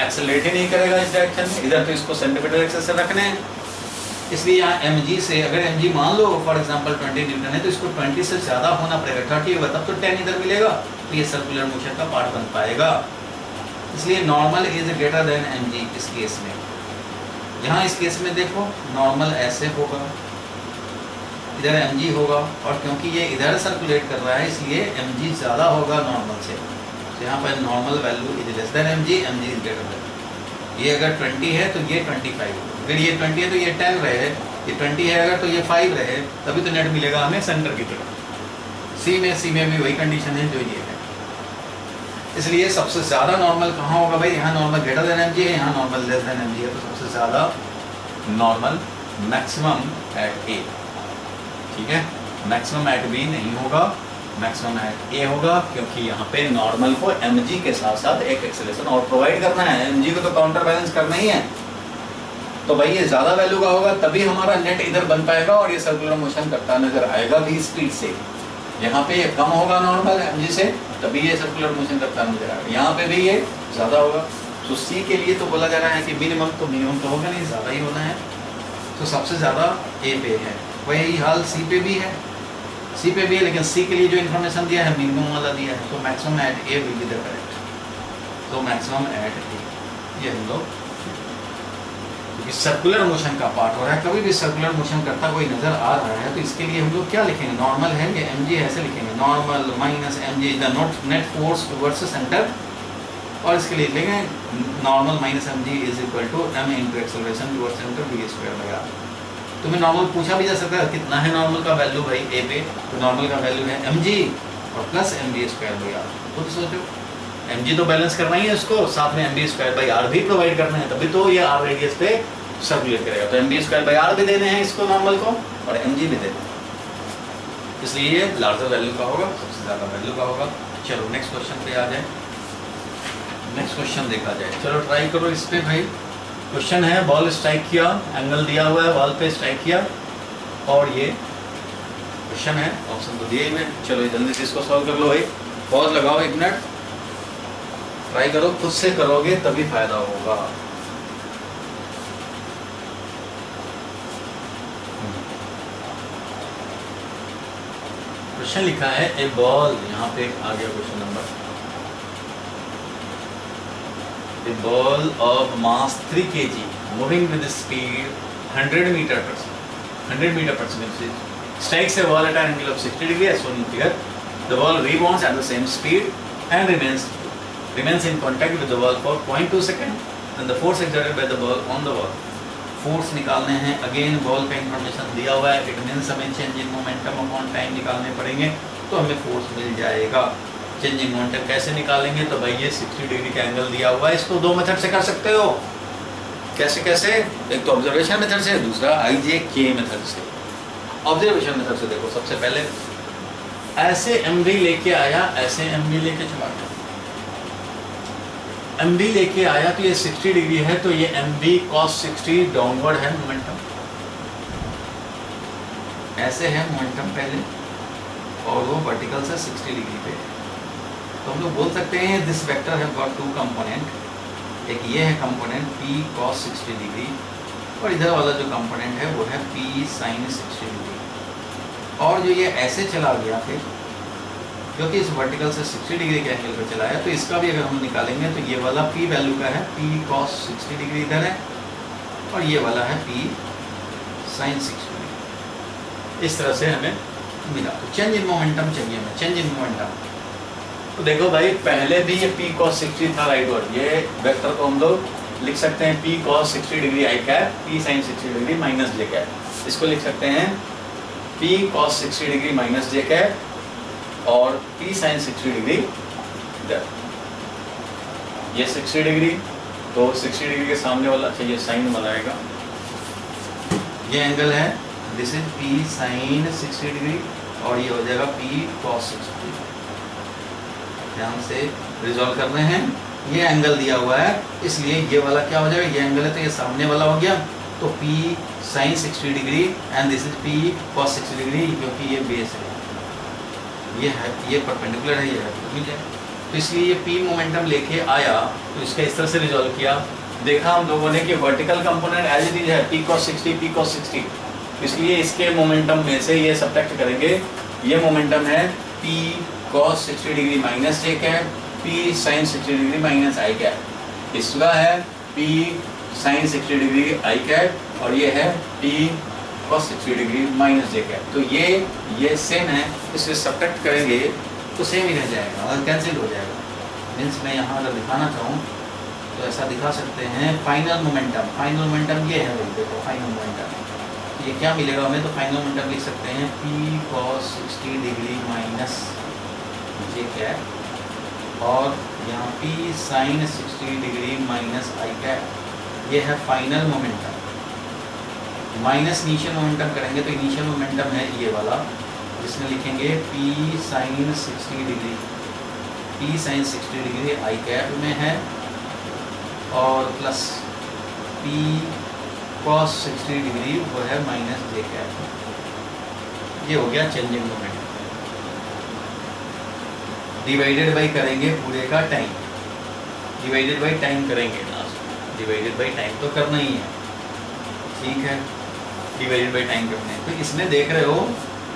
S1: एक्सेलरेट ही नहीं करेगा इस डायरेक्शन में, इधर तो इसको सेंट्रीपिटल एक्सेस से रखने हैं। इसलिए यहाँ mg से, अगर mg मान लो फॉर एग्जांपल 20 न्यूटन है, तो इसको 20 से ज़्यादा होना पड़ेगा, 30 होगा तब तो 10 इधर मिलेगा, तो ये सर्कुलर मोशन का पार्ट बन पाएगा। इसलिए normal is greater then mg इस केस में। यहाँ इस केस में देखो नॉर्मल ऐसे होगा, इधर mg होगा, और क्योंकि ये इधर सर्कुलेट कर रहा है इसलिए mg ज़्यादा होगा नॉर्मल से, तो यहाँ पर normal value is less then mg, mg is greater then. ये अगर 20 है तो ये 25 होगा, अगर ये 20 है तो ये 10 रहे, ये 20 है अगर तो ये 5 रहे, तभी तो नेट मिलेगा हमें सेंटर की तरफ। सी में भी वही कंडीशन है जो ये है। इसलिए सबसे ज़्यादा नॉर्मल कहाँ होगा भाई, यहाँ नॉर्मल ग्रेटर देन mg है, यहाँ नॉर्मल लेस देन mg है, तो सबसे ज़्यादा नॉर्मल मैक्सिमम एट ए, ठीक है। मैक्सिमम एट बी नहीं होगा, मैक्सिमम एट ए होगा, क्योंकि यहाँ पे नॉर्मल को mg के साथ साथ एक एक्सेलरेशन और प्रोवाइड करना है, mg को तो काउंटर बैलेंस करना ही है। तो भाई ये ज़्यादा वैल्यू का होगा तभी हमारा नेट इधर बन पाएगा और ये सर्कुलर मोशन करता नजर आएगा भी स्पीड से। यहाँ पे ये कम होगा नॉर्मल mg से, तभी ये सर्कुलर मोशन करता नजर आएगा। यहाँ पे भी ये ज़्यादा होगा, तो सी के लिए तो बोला जा रहा है कि मिनिमम तो होगा नहीं, ज़्यादा ही होना है, तो सबसे ज़्यादा ए पे है। वही हाल सी पे भी है, सी पे भी है, लेकिन सी के लिए जो इन्फॉर्मेशन दिया है मिनिमम वाला दिया है, तो maximum at A will be the correct. तो मैक्सिमम एट ए, ये हम लोग, क्योंकि सर्कुलर मोशन का पार्ट हो रहा है, कभी भी सर्कुलर मोशन करता कोई नज़र आ रहा है तो इसके लिए हम लोग क्या लिखेंगे, नॉर्मल है ये mg ऐसे लिखेंगे, normal minus mg the net force towards centre, और इसके लिए लिखेंगे normal minus mg is equal to m into acceleration towards centre v square by r। तुम्हें नॉर्मल पूछा भी जा सकता है कितना है नॉर्मल का वैल्यू भाई ए पे, तो नॉर्मल का वैल्यू है mg और plus mg square by r। खुद सोचो, mg तो बैलेंस करना ही है उसको, साथ में mg स्क्वायर बाय r भी प्रोवाइड करना है, तभी तो ये r रेडियस पे सर्कुलेट करेगा। तो mg स्क्वायर बाय r भी देने हैं इसको नॉर्मल को, और mg भी देने हैं, इसलिए ये लार्जर वैल्यू का होगा, सबसे ज़्यादा वैल्यू का होगा। चलो नेक्स्ट क्वेश्चन पे आ जाए, नेक्स्ट क्वेश्चन देखा जाए। चलो ट्राई करो इस पे भाई। क्वेश्चन है बॉल स्ट्राइक किया, एंगल दिया हुआ है, बॉल पे स्ट्राइक किया, और ये क्वेश्चन है, ऑप्शन तो दिए ही में। चलो जल्दी से इसको सॉल्व कर लो भाई, पॉज लगाओ 1 मिनट। ट्राई करो, खुद से करोगे तभी फायदा होगा। क्वेश्चन लिखा है ए बॉल, यहाँ पे आ गया question number, a ball of mass 3 kg moving with speed 100 metre पर second strikes a ball at an angle of 60 degree as shown in figure. The ball rebounds at the same speed and remains in contact with the ball for 0.2 seconds. Then the force exerted by the ball on the ball. Force निकालने हैं, again ball का information दिया हुआ है, it means हमें change in momentum upon time निकालने पड़ेंगे, तो हमें फोर्स मिल जाएगा। चेंज इन मोमेंटम कैसे निकालेंगे, तो भाई ये 60 डिग्री का एंगल दिया हुआ है, इसको दो मेथड से कर सकते हो। कैसे कैसे, एक तो ऑब्जर्वेशन मेथड से, दूसरा IJK मेथड से। ऑब्जर्वेशन मेथड से देखो, सबसे पहले ऐसे MV लेके आया, ऐसे MV लेके चला गया, MV लेके आया तो ये 60 डिग्री है, तो ये MV cos 60 डाउनवर्ड है मोमेंटम, ऐसे है मोमेंटम पहले, और वो वर्टिकल से 60 डिग्री पे। तो हम लोग बोल सकते हैं this vector have got two component, एक ये है कंपोनेंट P cos 60 डिग्री, और इधर वाला जो कंपोनेंट है वो है P sin 60 डिग्री। और जो ये ऐसे चला गया फिर, क्योंकि इस वर्टिकल से 60 डिग्री के एंगल पर चला है, तो इसका भी अगर हम निकालेंगे तो ये वाला P वैल्यू का है, P cos 60 डिग्री इधर है, और ये वाला है P sin 60 डिग्री। इस तरह से हमें मिला। तो चेंज इन मोमेंटम चाहिए हमें, चेंज इन मोमेंटम। तो देखो भाई, पहले भी ये P cos 60 था राइट वर्ड, ये वेक्टर को हम लोग लिख सकते हैं P cos 60 degree I cap, P sin 60 degree minus J cap. इसको लिख सकते हैं P cos 60 degree minus J cap और P sin 60 डिग्री इधर। ये 60 डिग्री, तो 60 डिग्री के सामने वाला, अच्छा ये साइन वाला आएगा, ये एंगल है, this is P sin 60 degree, और ये हो जाएगा P cos 60 डिग्री। ध्यान से रिजॉल्व कर रहे हैं, ये एंगल दिया हुआ है, इसलिए ये वाला क्या हो जाएगा, ये एंगल है तो ये सामने वाला हो गया, तो P sin 60 degree and this is P cos 60 degree, क्योंकि ये बेस है, ये है, ये परपेंडिकुलर है, ये है, तो इसलिए ये P मोमेंटम लेके आया, तो इसका इस तरह से रिजॉल्व किया। देखा हम लोगों ने कि vertical component as it is है P cos 60, इसलिए इसके मोमेंटम में से ये सब्ट्रैक्ट करेंगे, ये मोमेंटम है P cos 60 degree minus J cap, P sin 60 degree minus I cap, इसका है P sin 60 degree I cap, और ये है P cos 60 degree minus J cap. तो ये सेम है, इसे सब्ट्रैक्ट करेंगे तो सेम ही रह जाएगा और कैंसिल हो जाएगा। मीन्स मैं यहाँ अगर दिखाना चाहूँ तो ऐसा दिखा सकते हैं, फाइनल मोमेंटम ये है, देखो फाइनल मोमेंटम, ये क्या मिलेगा हमें, तो फाइनल मोमेंटम लिख सकते हैं P cos 60 degree minus J cap, और यहाँ P sin 60 degree minus I cap, ये है final momentum. Minus initial momentum करेंगे तो इनिशियल मोमेंटम है ये वाला, जिसमें लिखेंगे P sin 60 degree, P sin 60 degree I cap में है, और प्लस P cos 60 डिग्री वो है माइनस J कैप। ये हो गया चेंजिंग मोमेंटम। डिवाइडेड बाई करेंगे पूरे का टाइम, डिवाइडेड बाई टाइम करेंगे, लास्ट डिवाइडेड बाई टाइम तो करना ही है, ठीक है, डिवाइडेड बाई टाइम करना है। तो इसमें देख रहे हो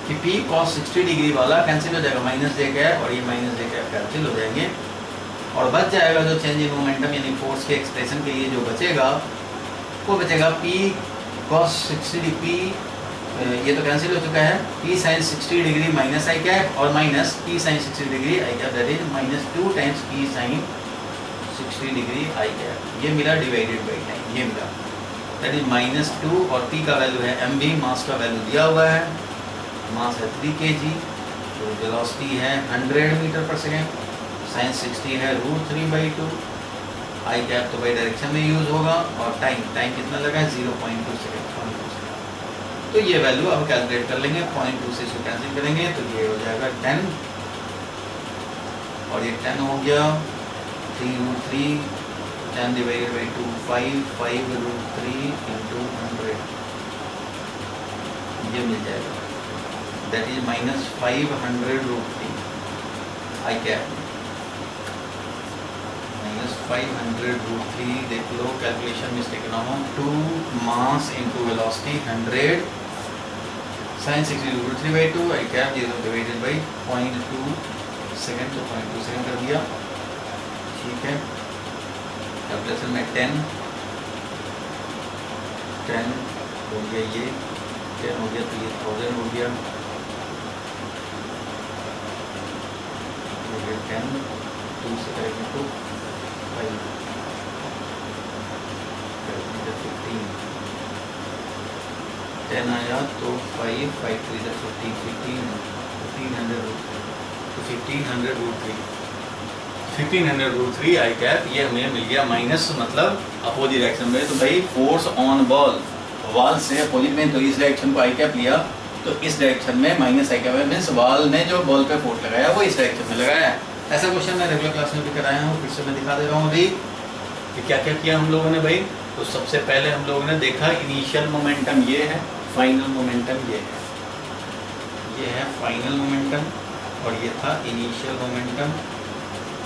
S1: कि P cos 60 डिग्री वाला कैंसिल हो जाएगा, माइनस J कैप और ये माइनस J कैप कैंसिल हो जाएंगे, और बच जाएगा जो चेंज इन मोमेंटम यानी फोर्स के एक्सप्रेशन के लिए जो बचेगा वो बचेगा P cos 60 डिग्री, ये तो कैंसिल हो चुका है, P sin 60 degree minus I cap और minus P sin 60 degree I cap, that is minus 2 times P sin 60 degree I cap. ये मिला डिवाइडेड बाई टाइम, ये मिला, दैट इज माइनस 2, और P का वैल्यू है mv, मास का वैल्यू दिया हुआ है, मास है 3 kg, तो वेलोसिटी है 100 मीटर पर सेकेंड, sin 60 है √3/2, I कैप तो बाई डायरेक्शन में यूज होगा, और टाइम कितना लगा है 0.2 सेकेंड। तो ये वैल्यू अब कैलकुलेट कर लेंगे, 0.2 से इसको कैंसिल करेंगे तो ये हो जाएगा 10, और ये 10 हो गया 3√3, 10 डिवाइडेड बाई 2 5√3 इंटू 100, ये मिल जाएगा, that is minus 500√3 I cap -500√3, देख लो कैलकुलेशन मिस्टेक ना हो, 2 mass into velocity 100 sin 60√3/2 I cap 0 divided by 0.2 second, तो 0.2 सेकेंड कर दिया, ठीक है। कैलकुलेशन में 10 हो गया, ये 10 हो गया, तो ये 1000 हो गया, 10 2 से करेंगे तो 5 15 10 आया तो 5 5 3 15 1500 तो 1500√3 आई कैप ये हमें मिल गया माइनस, मतलब अपोजिट डायरेक्शन में। तो भाई फोर्स ऑन बॉल, वॉल से अपोजिट में, तो इस डायरेक्शन को आई कैप लिया, तो इस डायरेक्शन में minus I cap means ball ने जो बॉल पे फोर्स लगाया वो इस डायरेक्शन में लगाया है। ऐसा क्वेश्चन मैं रेगुलर क्लास में भी कराया हूँ, फिर से मैं दिखा दे रहा हूँ अभी कि क्या क्या किया हम लोगों ने भाई। तो सबसे पहले हम लोगों ने देखा इनिशियल मोमेंटम ये है, फाइनल मोमेंटम ये है फाइनल मोमेंटम, और ये था इनिशियल मोमेंटम।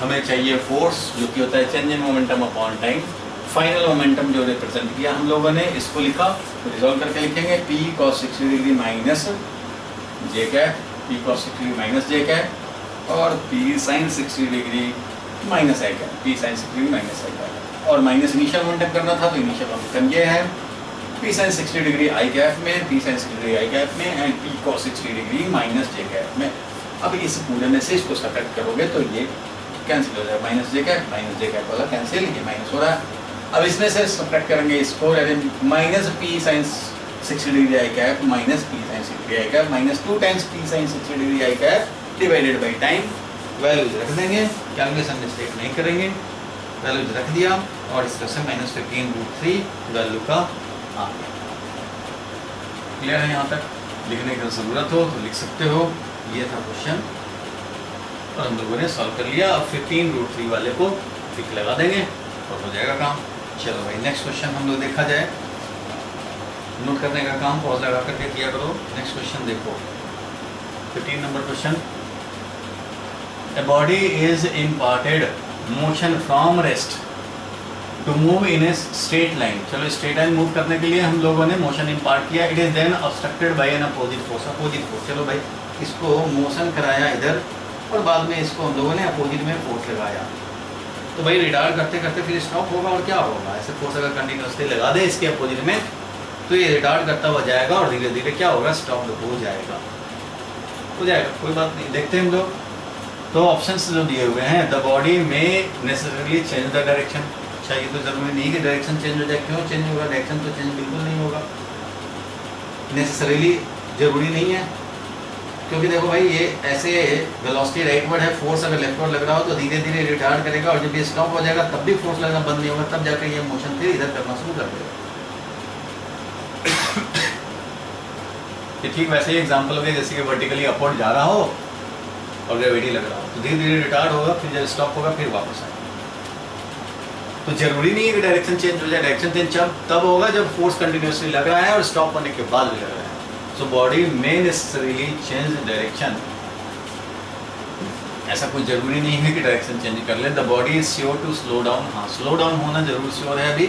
S1: हमें चाहिए फोर्स जो कि होता है change in momentum upon time. Final momentum जो रिप्रेजेंट किया हम लोगों ने, इसको लिखा, तो रिजॉल्व करके लिखेंगे P cos 60 degree minus J cap, P cos 60 degree minus J cap, और P sin 60 degree minus I cap, P sin 60 degree minus I cap. और माइनस इनिशियल मोमेंटम करना था, तो इनिशियल मोमेंटम ये है P sin 60 degree I cap में, P sin 60 degree I cap में, and P cos 60 degree minus J cap में। अब इस पूरे में से इसको सब्ट्रैक्ट करोगे तो ये कैंसिल हो जाएगा, माइनस जे कैप वाला कैंसिल, ये माइनस हो रहा है। अब इसमें से सब्ट्रैक्ट करेंगे इसको, minus P sin 60 degree I cap minus P sin 60 degree I cap minus 2 times P sin 60 degree I cap divided by time. Values रख देंगे, कैलकुलेशन मिस्टेक नहीं करेंगे, वैल्यूज रख दिया, और इस तरह से -15√3 वैल्यू का आ गया। क्लियर है? यहाँ तक लिखने की ज़रूरत हो तो लिख सकते हो। ये था क्वेश्चन और हम लोगों ने सॉल्व कर लिया। अब 15√3 वाले को टिक लगा देंगे और हो जाएगा काम। चलो भाई नेक्स्ट क्वेश्चन हम लोग देखा जाए, नोट करने का काम पॉज लगा करके किया करो। नेक्स्ट क्वेश्चन देखो, 15 number question. A body is imparted motion from rest to move in a straight line। चलो स्ट्रेट लाइन मूव करने के लिए हम लोगों ने मोशन इम्पार्ट किया। It is then obstructed by an opposite force। Opposite force, चलो भाई इसको मोशन कराया इधर और बाद में इसको हम लोगों ने अपोजिट में फोर्स लगाया। तो भाई रिटार्ड करते करते फिर स्टॉप होगा और क्या होगा, ऐसे फोर्स अगर कंटिन्यूसली लगा दे इसके अपोजिट में तो ये रिटार्ड करता हुआ जाएगा और धीरे धीरे क्या होगा, स्टॉप हो जाएगा। कोई बात नहीं, देखते हैं हम लोग। तो ऑप्शंस जो दिए हुए हैं, द बॉडी में नेसेसरली चेंज द डायरेक्शन। अच्छा ये तो जरूरी नहीं कि डायरेक्शन चेंज हो जाए, क्यों चेंज होगा, डायरेक्शन तो चेंज बिल्कुल नहीं होगा, नेसेसरीली जरूरी नहीं है। क्योंकि देखो भाई ये ऐसे वेलोसिटी राइटवर्ड है, फोर्स अगर लेफ्टवर्ड लग रहा हो तो धीरे धीरे रिटार्ड करेगा, और जब ये स्टॉप हो जाएगा तब भी फोर्स लगना बंद नहीं होगा, तब जाकर ये मोशन फिर इधर करना शुरू कर देगा। ठीक वैसे ही एग्जांपल हो गया जैसे कि वर्टिकली अपवर्ड जा रहा हो और ग्रेविटी लग रहा हो, तो धीरे धीरे रिटार्ड होगा, फिर जब स्टॉप होगा फिर वापस आएगा। तो जरूरी नहीं है कि डायरेक्शन चेंज हो जाए, डायरेक्शन चेंज तब होगा जब फोर्स कंटिन्यूसली लग रहा है और स्टॉप होने के बाद भी लग रहा है। सो बॉडी में नेसेसरीली चेंज डायरेक्शन, ऐसा कोई जरूरी नहीं है कि डायरेक्शन चेंज कर ले। The body is sure to slow down, हाँ स्लो डाउन होना जरूर श्योर है, अभी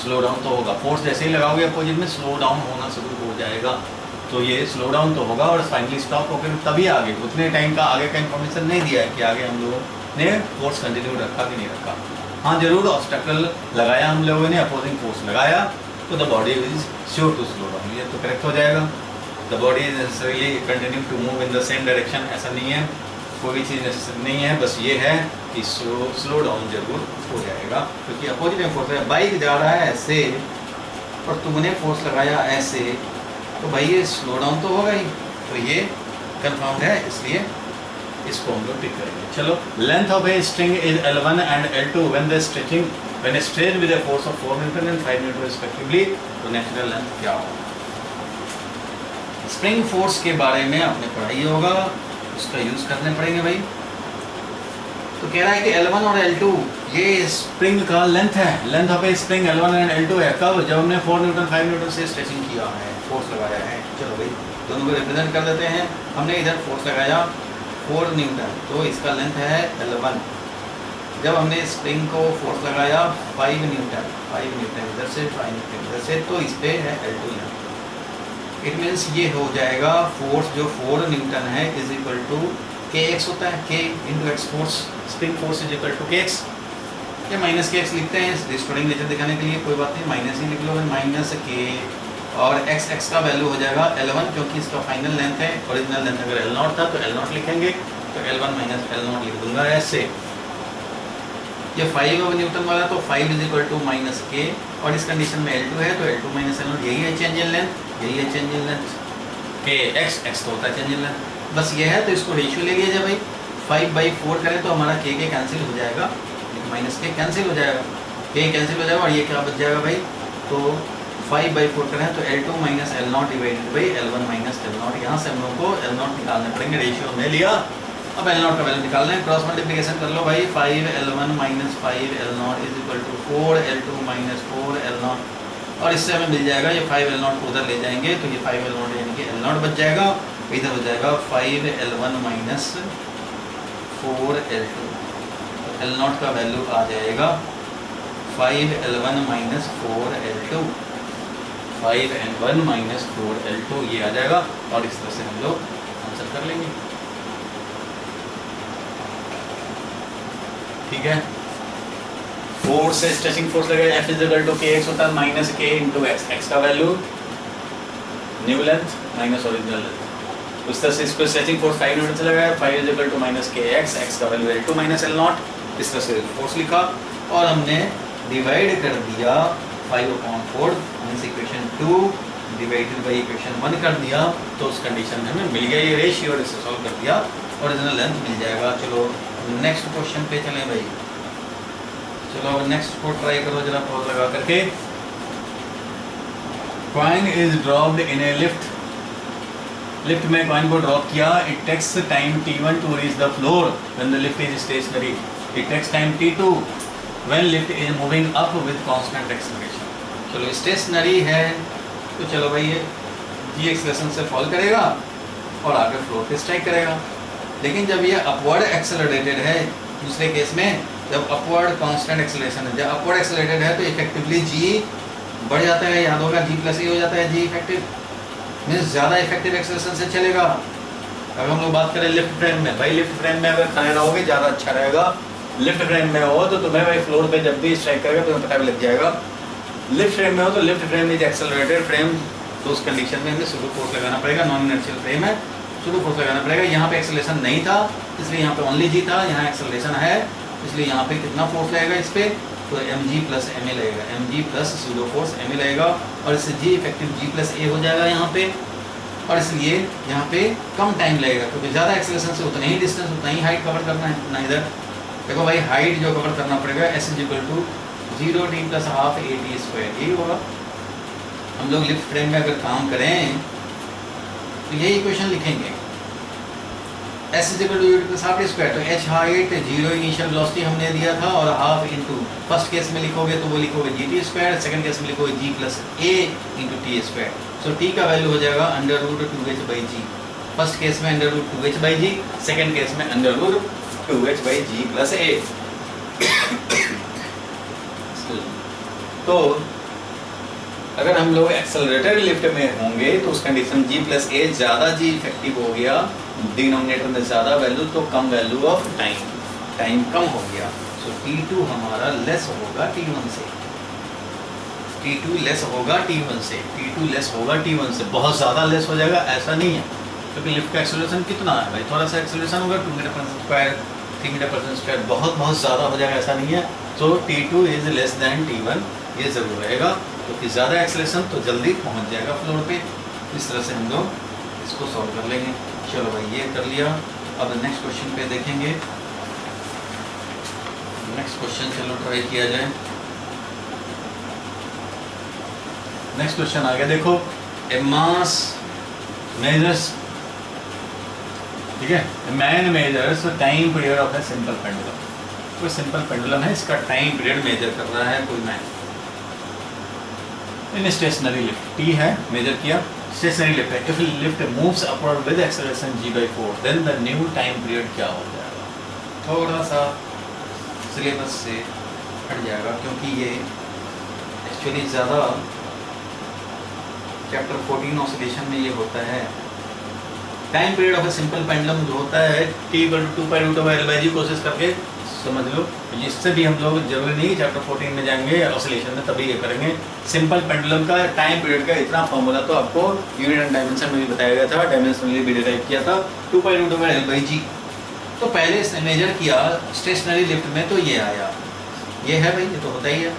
S1: स्लो डाउन तो होगा, फोर्स जैसे ही लगाओगे अपोजिट में स्लो डाउन होना शुरू हो जाएगा, तो ये स्लो डाउन तो होगा और फाइनली स्टॉप होकर तभी आगे, उतने टाइम का आगे का इन्फॉर्मेशन नहीं दिया है कि आगे हम लोगों ने फोर्स कंटिन्यू रखा कि नहीं रखा। हाँ जरूर ऑब्स्टेकल लगाया हम लोगों ने, अपोजिंग फोर्स लगाया, तो the body is sure to slow down, ये तो करेक्ट हो जाएगा। The body is necessarily continue to move in the same direction, ऐसा नहीं है, कोई भी चीज़ नेसेसरी नहीं है, बस ये है कि स्लो डाउन जरूर हो जाएगा, क्योंकि अपोजिट में फोर्स है। बाइक जा रहा है ऐसे और तुमने फोर्स लगाया ऐसे, तो भाई ये स्लो डाउन तो होगा ही, तो ये कंफर्म है, इसलिए इसको हम लोग टिक करेंगे। चलो, length of a string is L1 and L2 when the stretching when stretched with a force of 4 Newton and 5 Newton respectively, तो नेचुरल लेंथ क्या होगा। स्प्रिंग फोर्स के बारे में आपने पढ़ाई होगा, उसका यूज करने पड़ेंगे भाई। तो कह रहा है कि L1 और L2 ये स्प्रिंग का लेंथ है, length of A spring L1 and L2 है, कब, जब हमने 4 न्यूटन 5 न्यूटन से स्ट्रेचिंग किया है, फोर्स लगाया है। चलो भाई दोनों को रिप्रेजेंट कर देते हैं। हमने इधर फोर्स लगाया 4 न्यूटन, तो इसका लेंथ है L1, जब हमने स्प्रिंग को फोर्स लगाया 5 न्यूटन इधर से 5 न्यूटन इधर से, तो इस पे है L2 यहाँ। इट मीन्स ये हो जाएगा फोर्स जो 4 न्यूटन है इज इक्वल टू kx होता है, k into x force, spring force is equal to kx। ये माइनस के एक्स लिखते हैं रिस्टोरिंग नेचर दिखाने के लिए, कोई बात नहीं, माइनस ही लिख लो, माइनस के, और x का वैल्यू हो जाएगा L1 क्योंकि इसका फाइनल लेंथ है, ओरिजिनल लेंथ अगर L0 था तो L0 लिखेंगे, तो L1 माइनस L0 लिख दूंगा ऐसे। ये 5 न्यूटन वाला तो 5 इज इक्वल टू माइनस के, और इस कंडीशन में L2 है तो L2 माइनस L0, यही है चेंज इन लेंथ, यही है चेंज इन लेंथ, के x तो होता है चेंज इन लेंथ, बस ये है। तो इसको रेशियो ले लीजिए भाई, 5/4 करें तो हमारा के कैंसिल हो जाएगा, माइनस के कैंसिल हो जाएगा, के कैंसिल हो जाएगा, और ये क्या बच जाएगा भाई, तो 5/4 करें तो L2 minus L0 divided by L1 minus L0। यहाँ से हम लोग को L0 निकालने पड़ेंगे, रेशियो में लिया, अब L0 का वैल्यू निकालना है, क्रॉस मल्टीप्लिकेशन कर लो भाई, 5L1 minus 5L0 is equal to 4L2 minus 4L0, और इससे हमें मिल जाएगा, ये 5L0 को उधर ले जाएंगे तो ये 5L0 यानी कि L0 बच जाएगा, इधर हो जाएगा 5L1 माइनस 4L2, तो L0 का वैल्यू आ जाएगा 5L1 minus 4L2, 5L1 minus 4L2 ये आ जाएगा, और इस तरह से हम लोग आंसर कर लेंगे। ठीक है, फोर्स से स्ट्रेचिंग फोर्स लगेगा, F is equal to kx होता है माइनस k इंटू एक्स, एक्स का value new length minus original length, उस तरह से इसको स्ट्रेचिंग फोर्स 5 न्यूटन से लगाया, 5 is equal to minus kx, x का वैल्यू L2 माइनस L0, इस तरह से फोर्स लिखा, और हमने डिवाइड कर दिया 5/4 means equation 2 divided by equation 1 कर दिया, तो उस कंडीशन में हमें मिल गया ये रेशियो, और इसे सॉल्व कर दिया, ओरिजिनल लेंथ मिल जाएगा। चलो नेक्स्ट क्वेश्चन पे चलें भाई, चलो अब नेक्स्ट को ट्राई करो जरा पॉज लगा करके। Coin is dropped in a lift, lift में कॉइन को ड्रॉप किया, it takes time t1 to reach the floor when the lift is stationary, it takes time t2 when lift is moving up with constant acceleration. चलो stationary है तो चलो भाई ये जी acceleration से फॉल करेगा और आगे फ्लोर पे स्ट्राइक करेगा, लेकिन जब ये अपवर्ड एक्सेलरेटेड है, दूसरे केस में जब अपवर्ड कांस्टेंट एक्सेलरेशन है, जब अपवर्ड एक्सेलरेटेड है तो इफेक्टिवली जी बढ़ जाता है, याद होगा g प्लस ए हो जाता है, जी इफेक्टिव मीन्स ज़्यादा इफेक्टिव एक्सेलरेशन से चलेगा। अगर हम लोग बात करें लिफ्ट फ्रेम में, भाई लिफ्ट फ्रेम में अगर खड़े रहोगे ज़्यादा अच्छा रहेगा, लिफ्ट फ्रेम में हो तो तुम्हें भाई फ्लोर पे जब भी स्ट्राइक करेगा तुम्हें पता भी लग जाएगा। लिफ्ट फ्रेम में हो तो lift frame is accelerated frame, तो उस कंडीशन में हमें सुडो फोर्स लगाना पड़ेगा, नॉन इनर्शियल फ्रेम है, सुडो फोर्स लगाना पड़ेगा। यहाँ पे एक्सेलरेशन नहीं था इसलिए यहाँ पे ओनली जी था, यहाँ एक्सेलरेशन है इसलिए यहाँ पे कितना फोर्स लगेगा इस पर, तो mg प्लस ma लगेगा, mg plus pseudo force ma लगेगा, और इससे g effective g plus a हो जाएगा यहाँ पे, और इसलिए यहाँ पे कम टाइम लगेगा क्योंकि ज़्यादा एक्सेलरेशन से उतना ही डिस्टेंस उतना ही हाइट कवर करना है, उतना इधर देखो भाई हाइट जो कवर करना पड़ेगा s is equal to 0t plus half a t square, यही होगा। हम लोग लिफ्ट फ्रेम में अगर काम करें तो यही इक्वेशन लिखेंगे, s is equal to 0t plus half a square, तो h हाइट 0 इनिशियल वेलोसिटी हमने दिया था, और हाफ इंटू फर्स्ट केस में लिखोगे तो वो लिखोगे gt स्क्वायर, सेकंड केस में लिखोगे g plus a into T square, so t का वैल्यू हो जाएगा √2h/g, फर्स्ट केस में √2h/g, सेकंड केस में √2h/g प्लस a। तो अगर हम लोग एक्सेलरेटेड लिफ्ट में होंगे तो उस कंडीशन g प्लस a ज़्यादा g इफेक्टिव हो गया, डिनोमिनेटर में ज़्यादा वैल्यू तो कम वैल्यू ऑफ टाइम कम हो गया, सो t2 हमारा लेस होगा t1 से, t2 लेस होगा t1 से, t2 लेस होगा t1 से, बहुत ज़्यादा लेस हो जाएगा ऐसा नहीं है, क्योंकि लिफ्ट का एक्सेलरेशन कितना है भाई, थोड़ा सा एक्सेलरेशन होगा 2 मीटर पर स्क्वायर 3 मीटर पर स्क्वायर, बहुत ज़्यादा हो जाएगा ऐसा नहीं है, सो t2 is less than t1 ये ज़रूर रहेगा, क्योंकि ज़्यादा एक्सेलरेशन तो जल्दी पहुंच जाएगा फ्लोर पे। इस तरह से हम लोग इसको सॉल्व कर लेंगे। चलो भाई ये कर लिया, अब नेक्स्ट क्वेश्चन पे देखेंगे। नेक्स्ट क्वेश्चन चलो ट्राई किया जाए। नेक्स्ट क्वेश्चन आ गया, देखो ए मास मेजर्स, ठीक है, man measures time period of a simple pendulum, कोई सिंपल पेंडुलम है इसका टाइम पीरियड मेजर कर रहा है कोई man in stationary lift, t है मेजर किया, स्टेशनरी लिफ्ट है, if lift moves upward with acceleration g/4 then the new time period क्या हो जाएगा। थोड़ा सा सिलेबस से हट जाएगा, क्योंकि ये एक्चुअली ज़्यादा चैप्टर 14 ऑसिलेशन में ये होता है। Time period of a simple pendulum जो होता है T=2π√L/g कोशिश करके समझ लो। इससे भी हम लोग जरूरी नहीं कि चैप्टर 14 में जाएंगे ऑसिलेशन में तभी ये करेंगे। सिंपल पेंडुलम का टाइम पीरियड का इतना फॉर्मूला तो आपको यूनिट एंड डायमेंशन में भी बताया गया था, डायमेंशनली भी डिराइव किया था 2π√L/g। तो पहले इसने मेजर किया स्टेशनरी लिफ्ट में तो ये आया, ये है भाई, ये तो होता ही है।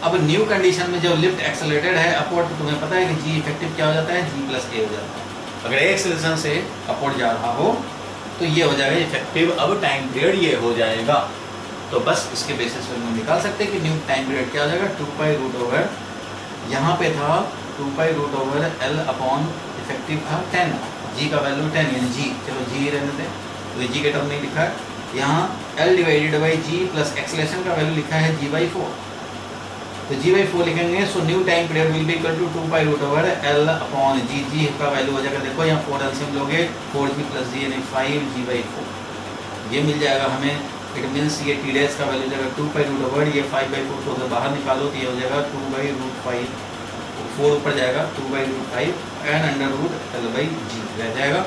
S1: अब न्यू कंडीशन में जब लिफ्ट एक्सेलरेटेड है अपवर्ड, तो तुम्हें पता है कि जी इफेक्टिव क्या हो जाता है, G+A हो जाता है। अगर एक्सेलरेशन से अपवर्ड जा रहा हो तो ये हो जाएगा इफेक्टिव, अब टाइम पीरियड ये हो जाएगा। तो बस इसके बेसिस पर हम निकाल सकते हैं कि न्यू टाइम पीरियड क्या हो जाएगा, 2π√, यहाँ पे था 2π√L अपॉन इफेक्टिव था 10, जी का वैल्यू 10 यानी जी, चलो जी रहने दें, तो जी के टर्म नहीं लिखा है यहाँ। L/G प्लस एक्सेलरेशन का वैल्यू लिखा है G/4, तो G/4 लिखेंगे। So new time period will be equal to 2π√L upon g, g का वैल्यू हो जाएगा, देखो यहाँ 4 एलसीएम लोगे 4G + G यानी 5G/4, ये मिल जाएगा हमें। इट मीन्स ये T डैश का वैल्यू हो जाएगा 2π√, ये 5/4 को अगर बाहर निकालो तो ये हो जाएगा 2/√5, 4 ऊपर जाएगा 2/√5 एंड √L/g रह जाएगा।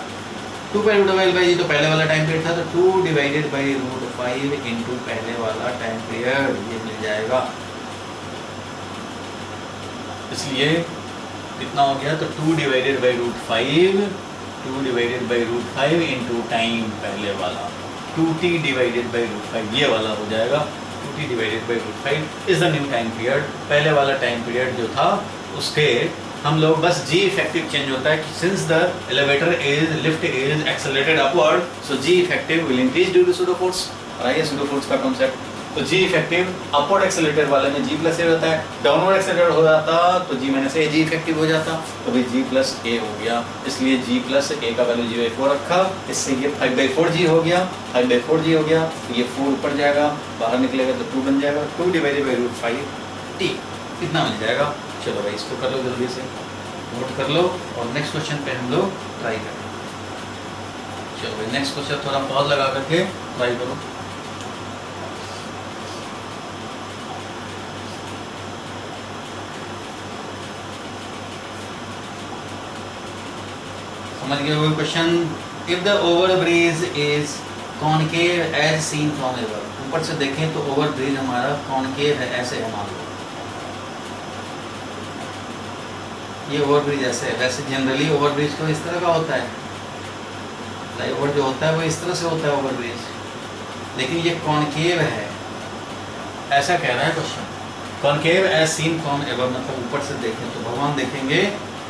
S1: 2π√L/g तो पहले वाला टाइम पीरियड था, तो 2/√5 इंटू पहले वाला टाइम पीरियड ये मिल जाएगा। इसलिए कितना हो गया, तो 2/√5 इंटू टाइम पहले वाला 2t/√5 ये वाला हो जाएगा। 2t/√5 is the new time period. पहले वाला टाइम पीरियड जो था उसके हम लोग बस जी इफेक्टिव चेंज होता है, since the elevator is lift is accelerated upward, so g effective will increase due to pseudo force. और आइए सूडो फोर्स का कॉन्सेप्ट, तो जी इफेक्टिव अपवर्ड एक्सेलरेटेड वाले में G+A होता है, डाउनवर्ड एक्सेलरेटेड हो जाता तो G-A जी इफेक्टिव हो जाता, तो भाई G+A हो गया, इसलिए G+A का वैल्यू G/4 रखा, इससे ये 5/4G हो गया, 5/4G हो गया, तो ये 4 ऊपर जाएगा, बाहर निकलेगा तो 2 बन जाएगा, 2/√5T कितना मिल जाएगा। चलो भाई इसको कर लो जल्दी से, नोट कर लो और नेक्स्ट क्वेश्चन पे हम लोग ट्राई करें। चलो भाई नेक्स्ट क्वेश्चन थोड़ा पॉज लगा करके ट्राई करो। समझ गए वो क्वेश्चन। If the over bridge is concave as seen from ever, ऊपर से देखें तो ओवर ब्रिज हमारा कॉनकेव है, ऐसे है मान लो, ये ओवर ब्रिज ऐसे है। वैसे जनरली ओवर ब्रिज तो इस तरह का होता है, फ्लाईओवर जो होता है वो इस तरह से होता है ओवर ब्रिज, लेकिन ये कॉनकेव है, ऐसा कह रहा है question. Concave as seen from ever मतलब ऊपर से देखें तो भगवान देखेंगे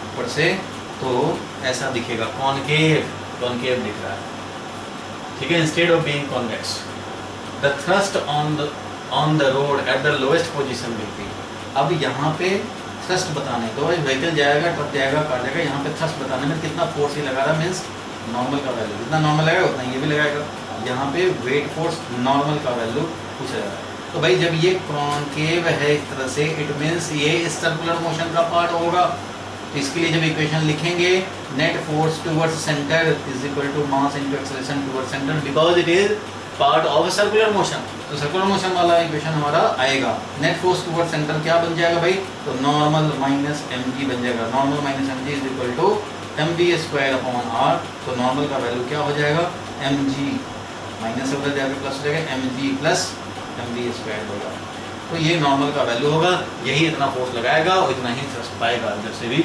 S1: ऊपर से तो ऐसा दिखेगा, कॉनकेव दिख रहा है, ठीक है, instead of being convex. The thrust on the road at the lowest position will be. अब यहाँ पे थ्रस्ट बताने दो, व्हीकल जाएगा, ट्रक जाएगा, कार जाएगा, यहाँ पे थ्रस्ट बताने में कितना फोर्स ही लगा रहा है, मीन्स नॉर्मल का वैल्यू जितना नॉर्मल लगेगा उतना ये भी लगाएगा। यहाँ पे वेट फोर्स नॉर्मल का वैल्यू पूछ रहा है, तो भाई जब ये कॉनकेव है इस तरह से, इट मीन्स ये सर्कुलर मोशन का पार्ट होगा। तो इसके लिए जब इक्वेशन लिखेंगे, net force towards centre is equal to mass into acceleration towards centre, because it is part of circular motion. तो सर्कुलर मोशन वाला इक्वेशन हमारा आएगा, नेट फोर्स टुवर्ड्स सेंटर क्या बन जाएगा भाई, तो नॉर्मल माइनस mg बन जाएगा, normal minus mg is equal to mv²/r। तो नॉर्मल का वैल्यू क्या हो जाएगा, mg माइनस से उधर जाकर प्लस हो जाएगा, mg प्लस mv² होगा। तो ये नॉर्मल का वैल्यू होगा, यही इतना फोर्स लगाएगा और इतना ही थ्रस्ट पाएगा इधर से भी।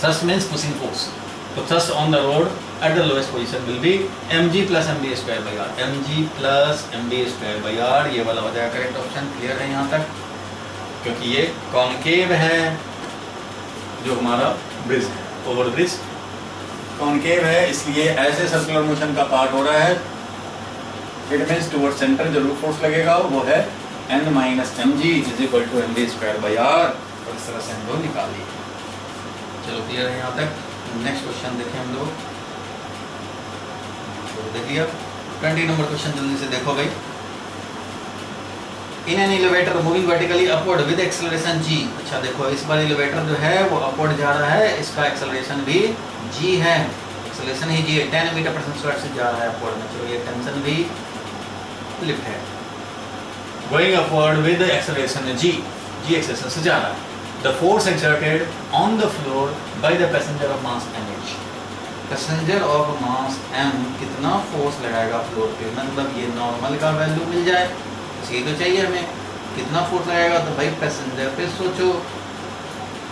S1: थ्रस्ट मीन्स पुशिंग फोर्स, तो thrust on the road at the lowest position will be mg + mv²/r, mg + mv²/r, ये वाला हो जाएगा करेक्ट ऑप्शन। क्लियर है यहाँ तक, क्योंकि ये कॉनकेव है जो हमारा ब्रिज है, ओवर ब्रिज कॉनकेव है, इसलिए ऐसे सर्कुलर मोशन का पार्ट हो रहा है। इट मीन्स टुवर्ड सेंटर जो रूट फोर्स लगेगा वो है n - mg = mv²/r, और इस तरह से हम लोग निकाल लिए। चलो क्लियर है यहाँ तक। नेक्स्ट क्वेश्चन देखें हम लोग, देखिए 20 नंबर क्वेश्चन जल्दी से देखो भाई। In an elevator moving vertically upward with acceleration g। अच्छा देखो इस बार एलिवेटर जो है वो अपवर्ड जा रहा है, इसका एक्सेलरेशन भी g है, एक्सेलरेशन ही g है, 10 मीटर/s से जा रहा है अपवर्ड में। चलो ये टेंशन भी लिफ्ट है, going upward with acceleration g, g acceleration से जा रहा है। The force exerted on the floor by the passenger of mass mh, passenger of mass m कितना फोर्स लगाएगा फ्लोर पे, मतलब ये नॉर्मल का वैल्यू मिल जाए, ये तो चाहिए हमें, कितना फोर्स लगाएगा, तो भाई पैसेंजर पे सोचो,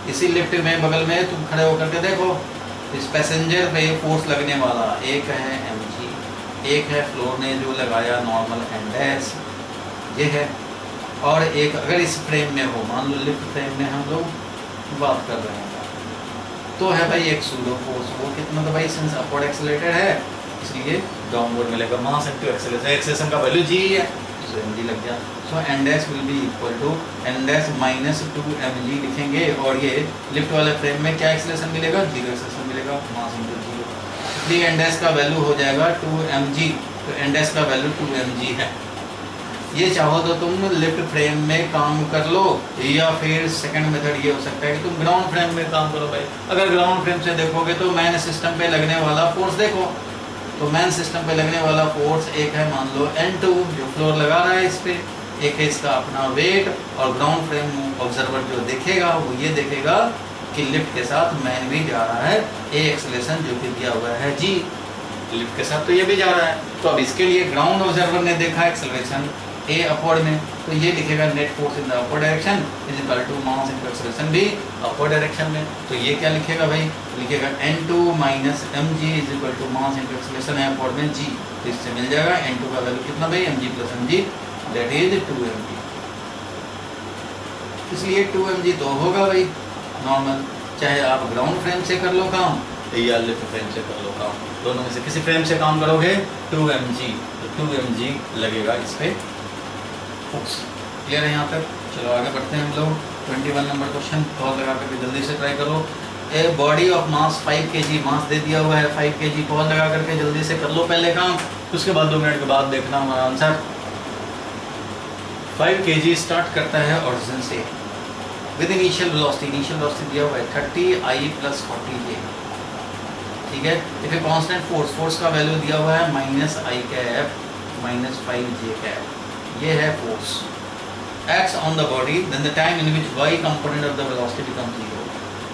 S1: इसी लिफ्ट में बगल में तुम खड़े होकर के देखो, इस पैसेंजर पे फोर्स लगने वाला एक है mg, एक है फ्लोर ने जो लगाया नॉर्मल एंड ये है, और एक अगर इस फ्रेम में हो, मान लो लिफ्ट फ्रेम में हम लोग बात कर रहे हैं, तो है भाई एक सूडो फोर्स, वो कितना, तो भाई सिंस अपवर्ड एक्सेलरेटेड है इसलिए डाउनवर्ड मिलेगा, मास इनटू एक्सेलरेशन, एक्सेलरेशन का वैल्यू जी है, तो mg लग गया। So N dash will be equal to N dash minus 2mg लिखेंगे, और ये लिफ्ट वाले फ्रेम में क्या एक्सेलरेशन मिलेगा, जीरो एक्सेलरेशन मिलेगा, मास इनटू जीरो, इसलिए एन डैश का वैल्यू हो जाएगा 2mg, तो एन डैश का वैल्यू 2mg है। ये चाहो तो तुम लिफ्ट फ्रेम में काम कर लो, या फिर सेकंड मेथड ये हो सकता है कि तुम ग्राउंड फ्रेम में काम करो भाई। अगर ग्राउंड फ्रेम से देखोगे तो मैन सिस्टम पे लगने वाला फोर्स देखो, तो मैन सिस्टम पे लगने वाला फोर्स एक है मान लो N2 जो फ्लोर लगा रहा है इस पे, एक है इसका अपना वेट, और ग्राउंड फ्रेम ऑब्जर्वर जो देखेगा वो ये देखेगा कि लिफ्ट के साथ मैन भी जा रहा है, ए एक्सेलरेशन जो कि दिया हुआ है जी, लिफ्ट के साथ तो ये भी जा रहा है। तो अब इसके लिए ग्राउंड ऑब्जर्वर ने देखा एक्सेलरेशन ए अपवर्ड में, तो ये लिखेगा net force in the upward direction is equal to mass into acceleration भी अपवर्ड डायरेक्शन में, तो ये क्या लिखेगा भाई, लिखेगा N2 minus mg is equal to mass into acceleration है अपवर्ड में g, तो इससे मिल जाएगा N2 का वैल्यू कितना भाई, mg plus mg that is 2mg, इसलिए 2mg तो होगा भाई नॉर्मल, चाहे आप ग्राउंड फ्रेम से कर लो काम या लिफ्ट फ्रेम से कर लो काम, दोनों में से किसी फ्रेम से काम करोगे 2mg, तो 2mg लगेगा इस पे फोर्स। क्लियर है यहाँ तक? चलो आगे बढ़ते हैं हम लोग। 21 नंबर क्वेश्चन पॉज लगा करके जल्दी से ट्राई करो। A body of mass 5 kg, मास दे दिया हुआ है 5 kg, पॉज लगा करके जल्दी से कर लो पहले काम, उसके बाद 2 मिनट के बाद देखना हमारा आंसर। 5 kg स्टार्ट करता है ओरिजिन से विद इनिशियल वेलोसिटी दिया हुआ है 30I प्लस 40J, ठीक है। इफ ए कांस्टेंट फोर्स का वैल्यू दिया हुआ है -I cap minus 5J cap, ये है force acts on the body, then the time in which y component of the velocity becomes 0,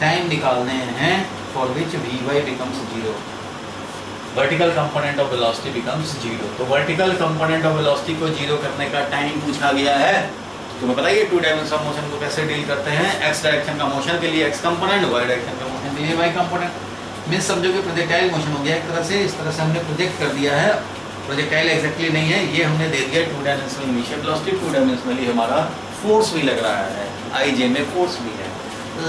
S1: time निकालने हैं for which vy becomes 0, vertical component of velocity becomes 0, तो vertical component of velocity को 0 करने का time पूछा गया है। तुम्हें पता है ये 2 डायमेंशनल मोशन को कैसे डील करते हैं, x डायरेक्शन का मोशन के लिए x कंपोनेंट, y डायरेक्शन का मोशन के लिए y कंपोनेंट, मींस समझो कि प्रोजेक्टाइल मोशन हो गया एक तरह से, इस तरह से हमने प्रोजेक्ट कर दिया है, प्रोजेक्टाइल एग्जैक्टली नहीं है, ये हमने दे दिया 2 डायमेंशनल इनिशियल वेलोसिटी, 2 डायमेंशनली हमारा फोर्स भी लग रहा है, IJ में फोर्स भी है,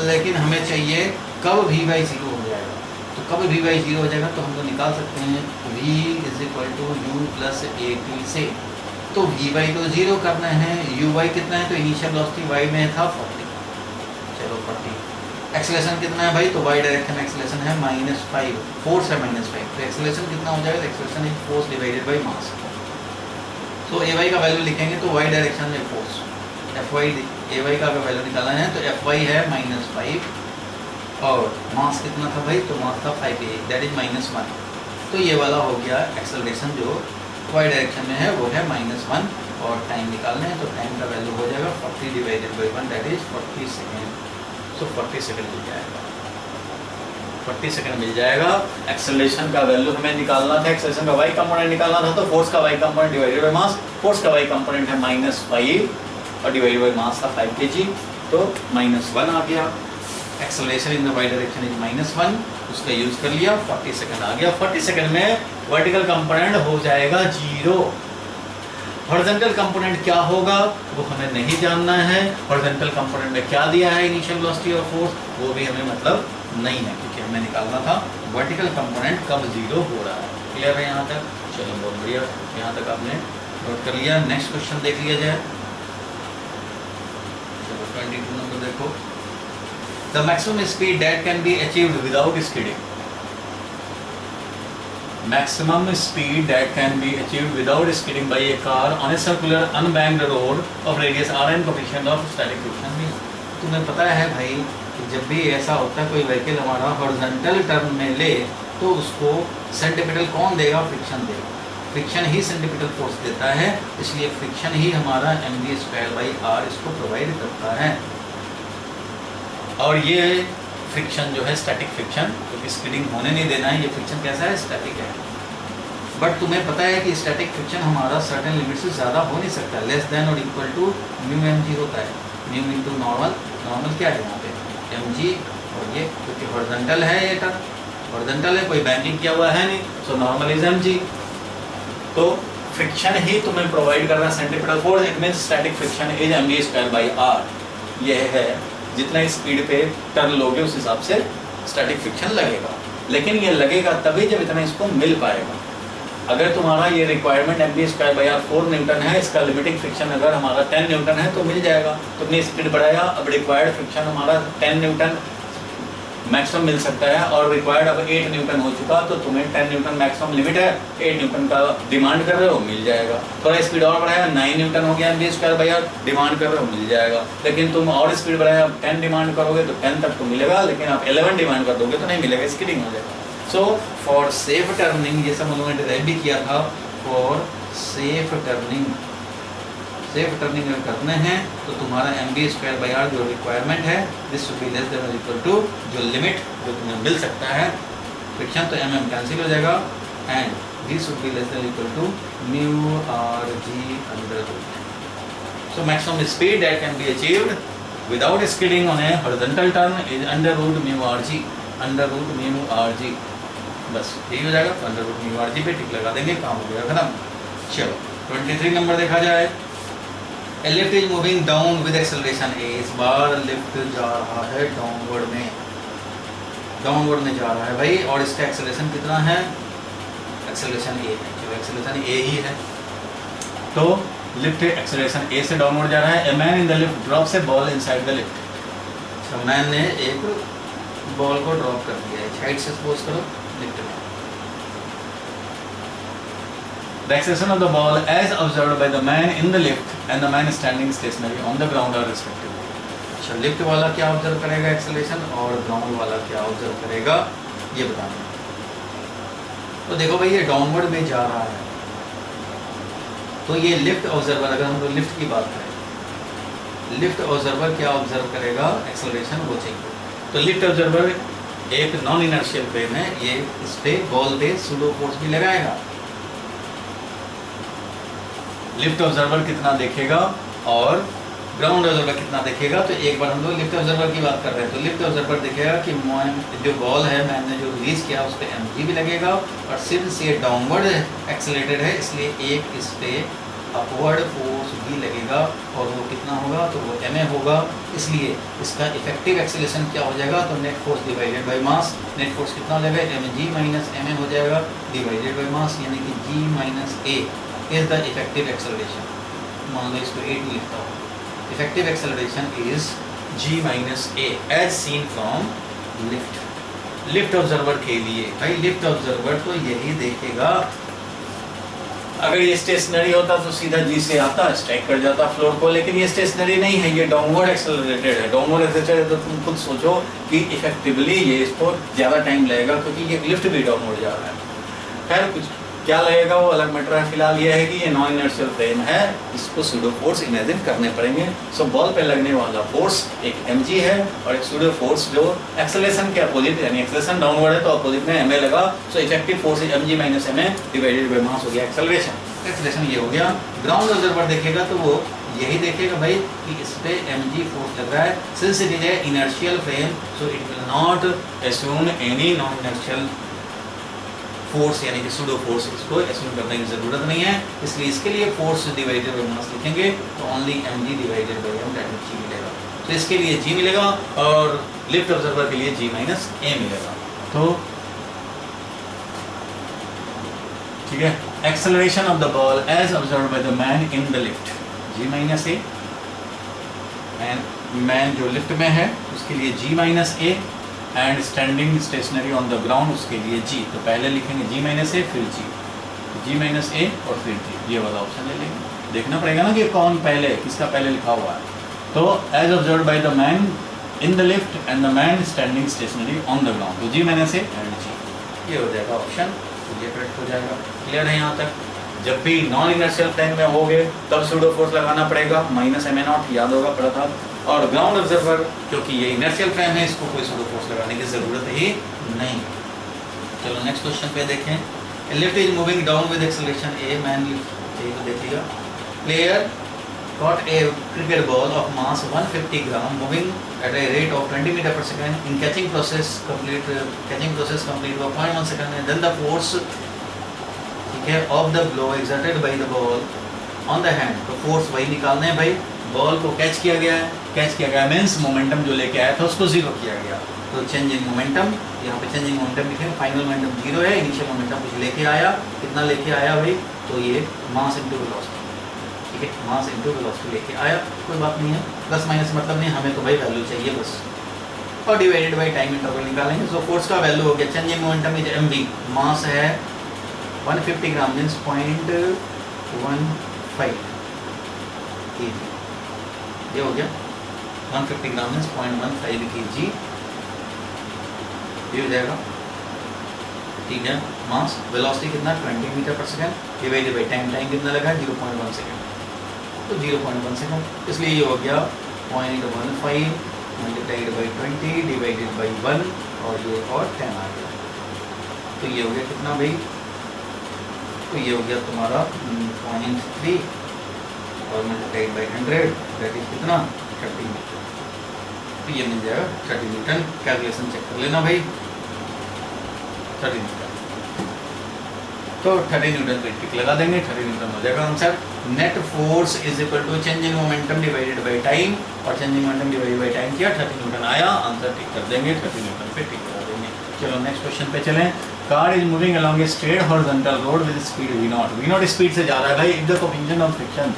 S1: लेकिन हमें चाहिए कब Vy 0 हो जाएगा, तो कब Vy 0 हो जाएगा, तो हम लोग निकाल सकते हैं V is equal to U plus AT से, तो Vy तो 0 करना है, Uy कितना है, तो इनिशियल वेलोसिटी y में था 40, चलो 40, एक्सेलरेशन कितना है भाई, तो y डायरेक्शन एक्सेलरेशन है -5, फोर्स है -5, तो एक्सेलरेशन कितना हो जाएगा, acceleration is force divided by mass, तो Ay का वैल्यू लिखेंगे तो y डायरेक्शन में फोर्स, Fy Ay का अगर वैल्यू निकालना है तो Fy है -5, और मास कितना था भाई, तो मास था 5 kg दैट इज -1, तो ये वाला हो गया एक्सेलरेशन जो y डायरेक्शन में है वो है -1, और टाइम निकालना है तो टाइम का वैल्यू हो जाएगा 40 divided by 1 that is 40 second, तो 40 सेकंड मिल जाएगा, 40 सेकंड मिल जाएगा। एक्सेलरेशन का वैल्यू हमें निकालना था, एक्सेलरेशन का y कंपोनेंट निकालना था, तो फोर्स का y component divided by mass, force का y कंपोनेंट है -5 और डिवाइडेड बाय मास था 5 kg, तो -1 आ गया, acceleration in the y direction is -1, उसका यूज कर लिया, 40 सेकंड आ गया, 40 सेकंड में वर्टिकल कंपोनेंट हो जाएगा 0, हॉरिजॉन्टल कंपोनेंट क्या होगा वो हमें नहीं जानना है, हॉरिजॉन्टल कंपोनेंट में क्या दिया है इनिशियल वेलोसिटी और फोर्स वो भी हमें मतलब नहीं है, क्योंकि हमें निकालना था वर्टिकल कंपोनेंट कब 0 हो रहा है। क्लियर है यहाँ तक? चलो बहुत बढ़िया, यहाँ तक आपने नोट कर लिया। नेक्स्ट क्वेश्चन देख लिया जाए। चलो 22 नंबर देखो। The maximum speed that can be achieved without skidding, maximum speed that can be achieved without skidding by a car on a circular unbanked road of radius r and coefficient of static friction भी। तुम्हें पता है भाई कि जब भी ऐसा होता है कोई व्हीकल हमारा हॉरिजॉन्टल टर्न में ले तो उसको सेंटीमीटर कौन देगा, फ्रिक्शन देगा। फ्रिक्शन ही सेंट्रीपिटल फोर्स देता है, इसलिए फ्रिक्शन ही हमारा mv²/r इसको प्रोवाइड करता है। और ये फ्रिक्शन जो है स्टैटिक फ्रिक्शन, क्योंकि स्किडिंग होने नहीं देना है, ये फ्रिक्शन कैसा है, स्टैटिक है। बट तुम्हें पता है कि स्टैटिक फ्रिक्शन हमारा सर्टेन लिमिट से ज़्यादा हो नहीं सकता, लेस देन और इक्वल टू μmg होता है। म्यू इंटू नॉर्मल, नॉर्मल क्या है यहाँ पे mg, और ये क्योंकि हॉरिजॉन्टल है, ये टर्म हॉरिजॉन्टल है, कोई बैंकिंग किया हुआ है नहीं, सो नॉर्मल इज mg। तो फ्रिक्शन ही तुम्हें प्रोवाइड कर रहा है centripetal force, it means static friction is mv²/r। यह है जितना स्पीड पे टर्न लोगे उस हिसाब से स्टैटिक फ्रिक्शन लगेगा, लेकिन ये लगेगा तभी जब इतना इसको मिल पाएगा। अगर तुम्हारा ये रिक्वायरमेंट mv²/r 4 न्यूटन है, इसका लिमिटिंग फ्रिक्शन अगर हमारा 10 न्यूटन है तो मिल जाएगा। तुमने स्पीड बढ़ाया, अब रिक्वायर्ड फ्रिक्शन हमारा 10 न्यूटन मैक्सिमम मिल सकता है, और रिक्वायर्ड अब 8 न्यूटन हो चुका, तो तुम्हें 10 न्यूटन मैक्सिमम लिमिट है, 8 न्यूटन का डिमांड कर रहे हो, मिल जाएगा। थोड़ा स्पीड और बढ़ाया, 9 न्यूटन हो गया mv²/r, डिमांड कर रहे हो, मिल जाएगा। लेकिन तुम और स्पीड बढ़ाया, 10 डिमांड करोगे तो 10 तक तो मिलेगा, लेकिन आप 11 डिमांड कर दोगे तो नहीं मिलेगा, स्किडिंग हो जाएगा। सो फॉर सेफ टर्निंग, ये सब हम लोगों ने डिराइव भी किया था, for safe turning, safe turning अगर करने हैं तो तुम्हारा mv²/r जो रिक्वायरमेंट है, this should be less then और इक्वल टू जो लिमिट जो तुम्हें मिल सकता है फ्रिक्शन, तो mm कैंसिल हो जाएगा, and v should be less than equal to μrg/√। So maximum speed that can be achieved without skidding on a horizontal turn is √μrg, √μrg। बस यही हो जाएगा, √μrg पे टिक लगा देंगे, काम हो गया खत्म। चलो 23 नंबर देखा जाए। A lift is moving down with acceleration a। इस बार लिफ्ट जा रहा है डाउनवर्ड में, डाउनवर्ड में जा रहा है भाई, और इसका एक्सेलरेशन कितना है, एक्सेलरेशन a है, जो एक्सेलरेशन a ही है। तो लिफ्ट एक्सेलरेशन a से डाउनवर्ड जा रहा है। A man in the lift drops a ball inside the lift। तो मैन ने एक बॉल को ड्रॉप कर दिया है, हाइट से सपोज करो लिफ्ट में। The acceleration of the ball as observed by the man in the lift and the man standing stationary on the ground are respectively। अच्छा, लिफ्ट वाला क्या ऑब्जर्व करेगा एक्सेलरेशन, और ग्राउंड वाला क्या ऑब्जर्व करेगा, ये बताना। तो देखो भाई ये डाउनवर्ड में जा रहा है, तो ये लिफ्ट ऑब्जर्वर, अगर हम लोग लिफ्ट की बात करें, लिफ्ट ऑब्जर्वर क्या ऑब्जर्व करेगा, एक्सेलरेशन वो चाहिए। तो लिफ्ट ऑब्जर्वर एक नॉन इनर्शियल फ्रेम है, ये इस पे बॉल पे सूडो फोर्स भी लगाएगा। लिफ्ट ऑब्जर्वर कितना देखेगा और ग्राउंड ऑब्जर्वर कितना देखेगा, तो एक बार हम लोग लिफ्ट ऑब्जर्वर की बात कर रहे हैं। तो लिफ्ट ऑब्जर्वर देखेगा कि जो बॉल है मैंने जो रिलीज किया उस पर mg भी लगेगा, और सिंस ये डाउनवर्ड एक्सेलरेटेड है इसलिए एक इस पे अपवर्ड फोर्स भी लगेगा, और वो कितना होगा, तो वो ma होगा। इसलिए इसका इफेक्टिव एक्सेलरेशन क्या हो जाएगा, तो net force divided by mass. Net force कितना हो जाएगा, mg माइनस ma हो जाएगा, डिवाइडेड बाई मास, यानी कि g minus a is the effective acceleration. मान लो इसको a2 लिखता हूँ, effective acceleration is g minus a as seen from lift. Lift observer के लिए भाई, लिफ्ट ऑब्जर्वर तो यही देखेगा, अगर ये स्टेशनरी होता तो सीधा जी से आता, स्ट्राइक कर जाता फ्लोर को, लेकिन ये स्टेशनरी नहीं है, ये डाउनवर्ड एक्सेलरेटेड है। डाउनवर्ड एक्सेलरेटेड है तो तुम खुद सोचो कि इफेक्टिवली ये इसको ज़्यादा टाइम लगेगा, क्योंकि ये लिफ्ट भी डाउनवर्ड जा रहा है। खैर कुछ क्या लगेगा वो अलग मैटर है, फिलहाल ये है कि ये नॉन इनर्शियल फ्रेम है, इसको सूडो फोर्स इमेजिन करने पड़ेंगे। सो बॉल पे लगने वाला फोर्स एक mg है, और एक सूडो फोर्स जो एक्सेलरेशन के अपोजिट, यानी एक्सेलरेशन डाउनवर्ड है तो अपोजिट में ma लगा, so effective force is mg minus ma divided by mass हो गया एक्सेलरेशन। एक्सेलरेशन ये हो गया। ग्राउंड ऑब्जर्वर देखेगा तो वो यही देखेगा भाई कि इस पे mg फोर्स लग रहा है, since it is a inertial frame so it will not assume any non inertial force, यानी कि सूडो फोर्स, इसको एज्यूम करने की ज़रूरत नहीं है। इसलिए इसके लिए फोर्स डिवाइडेड बाय मास लिखेंगे तो only mg divided by m that is g मिलेगा। तो इसके लिए g मिलेगा, और लिफ्ट ऑब्जर्वर के लिए g माइनस a मिलेगा। तो ठीक है, acceleration of the ball as observed by the man in the lift, g minus a, and man जो लिफ्ट में है उसके लिए g minus a, and standing stationary on the ground उसके लिए g। तो पहले लिखेंगे g माइनस a फिर g माइनस a और फिर g, ये वाला ऑप्शन ले लेंगे। देखना पड़ेगा ना कि कौन पहले, किसका पहले लिखा हुआ है। तो as observed by the man in the lift and the man standing stationary on the ground, तो g minus a and g, ये हो जाएगा ऑप्शन, तो ये करेक्ट हो जाएगा। क्लियर है यहाँ तक?
S2: जब भी नॉन इनर्शियल प्लेन में होगे तब सूडो फोर्स लगाना पड़ेगा, माइनस ma0 याद होगा पड़ा था। और ग्राउंड ऑब्जर्वर क्योंकि ये इनर्शियल फ्रेम है, इसको कोई सूडो फोर्स लगाने की जरूरत ही नहीं। चलो नेक्स्ट क्वेश्चन पे देखें। A lift is moving down with acceleration a, man lift a को देखिएगा। Player caught a cricket ball of mass 150 gram moving at a rate of 20 meter per second. In catching process complete by 0.1 second, and then the force, ठीक है, of the blow exerted by the ball on the hand। तो force वही निकालना है भाई। Ball को catch किया गया है, कैच किया गया मीन्स मोमेंटम जो लेके आया था उसको जीरो किया गया। तो चेंज इन मोमेंटम, यहाँ पे चेंज इन मोमेंटम लिखे, फाइनल मोमेंटम जीरो है, इनिशियल मोमेंटम कुछ लेके आया, कितना लेके आया भाई, तो ये मास इनटू वेलोसिटी, ठीक है, मास इनटू वेलोसिटी लेके आया, कोई बात नहीं है, प्लस माइनस मतलब नहीं, हमें तो भाई वैल्यू चाहिए बस। और डिवाइडेड बाई टाइम इंटरवल निकालेंगे। सो फोर्स का वैल्यू हो गया, change in momentum is mv, मास है 150 ग्राम मीन्स 0.15 kg, ये हो गया 150 ग्राम मीन्स 0.15 kg, ये हो जाएगा, ठीक है। मास, वेलोसिटी कितना 20 मीटर पर second, divided by time, time कितना लगा 0.1 सेकंड, तो 0.1 सेकंड, इसलिए ये हो गया 0.15 मल्टीप्लाइड बाई 20 डिवाइडेड बाई 1 और ये और 10 आ गया, तो ये हो गया कितना भाई, तो ये हो गया तुम्हारा 0.3 और मल्टीप्लाइड बाई 100 दैट इज कितना 30 मीटर, तो ये मिल जाएगा 30 न्यूटन। कैलकुलेशन चेक कर लेना भाई, 30 न्यूटन, तो 30 न्यूटन पे टिक लगा देंगे, 30 न्यूटन हो जाएगा answer. Net force is equal to change in momentum divided by time, और change in momentum divided by time किया, 30 न्यूटन आया, आंसर टिक कर देंगे, 30 न्यूटन पे टिक लगा देंगे। चलो नेक्स्ट क्वेश्चन पे चलें। Car is moving along a straight horizontal road with speed v0 speed से जा रहा है भाई। If the coefficient of friction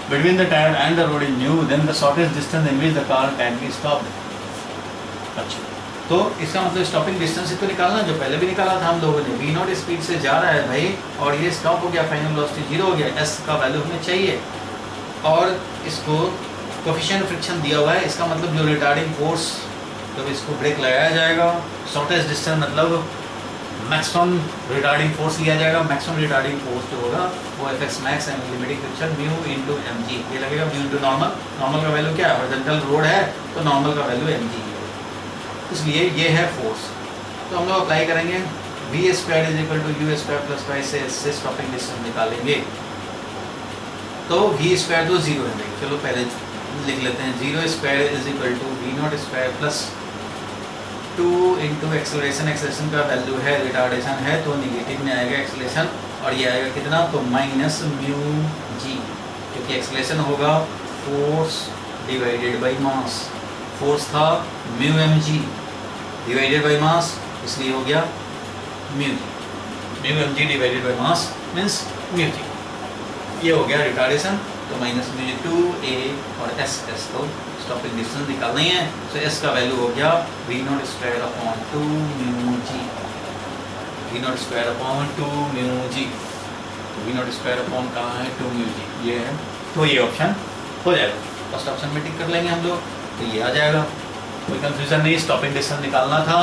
S2: between the tire and the road is new, then the shortest distance in which the car can be stopped। अच्छा, तो इसका मतलब stopping distance ही तो निकालना, जो पहले भी निकाला था हम लोगों ने। v0 स्पीड से जा रहा है भाई और ये स्टॉप हो गया, फाइनल वेलोसिटी 0 हो गया, s का वैल्यू हमें चाहिए और इसको कोएफिशिएंट फ्रिक्शन दिया हुआ है, इसका मतलब जो रिटार्डिंग फोर्स जब इसको ब्रेक लगाया जाएगा, शॉर्टेस्ट डिस्टेंस मतलब मैक्सिमम रिटार्डिंग फोर्स लिया जाएगा। मैक्सिमम रिटार्डिंग फोर्स जो होगा वो FX max and limiting friction mu into mg, ये लगेगा म्यू इनटू नॉर्मल। नॉर्मल का वैल्यू क्या है, हॉरिजॉन्टल रोड है तो नॉर्मल का वैल्यू mg है, इसलिए ये है फोर्स। तो हम लोग अप्लाई करेंगे, v square is equal to u square plus y से स्टॉपिंग डिस्टेंस निकालेंगे, तो v स्क्वायर तो 0 है भाई, चलो पहले लिख लेते हैं, 0 square is equal to v0 square plus 2 into acceleration, acceleration का वैल्यू है, रिटार्डेशन है तो निगेटिव में आएगा एक्सेलरेशन, और ये आएगा कितना, तो माइनस म्यू जी, क्योंकि एक्सेलरेशन होगा force divided by mass, force था mu m g divided by mass, इसलिए हो गया mu g, mu m g divided by mass means mu g, ये हो गया रिटार्डेशन, तो माइनस म्यू 2a और एस तो स्टॉपिंग डिस्टेंस निकालना ही है, तो s का वैल्यू हो गया v0 square upon 2 mu G, v0 square upon 2 mu G, तो v0 स्क्वायर अपॉन कहाँ है 2 म्यू जी, ये है, तो ये ऑप्शन हो जाएगा, फर्स्ट ऑप्शन में टिक कर लेंगे हम लोग, तो ये आ जाएगा, कोई कंफ्यूजन नहीं। स्टॉपिंग डिस्टेंस निकालना था,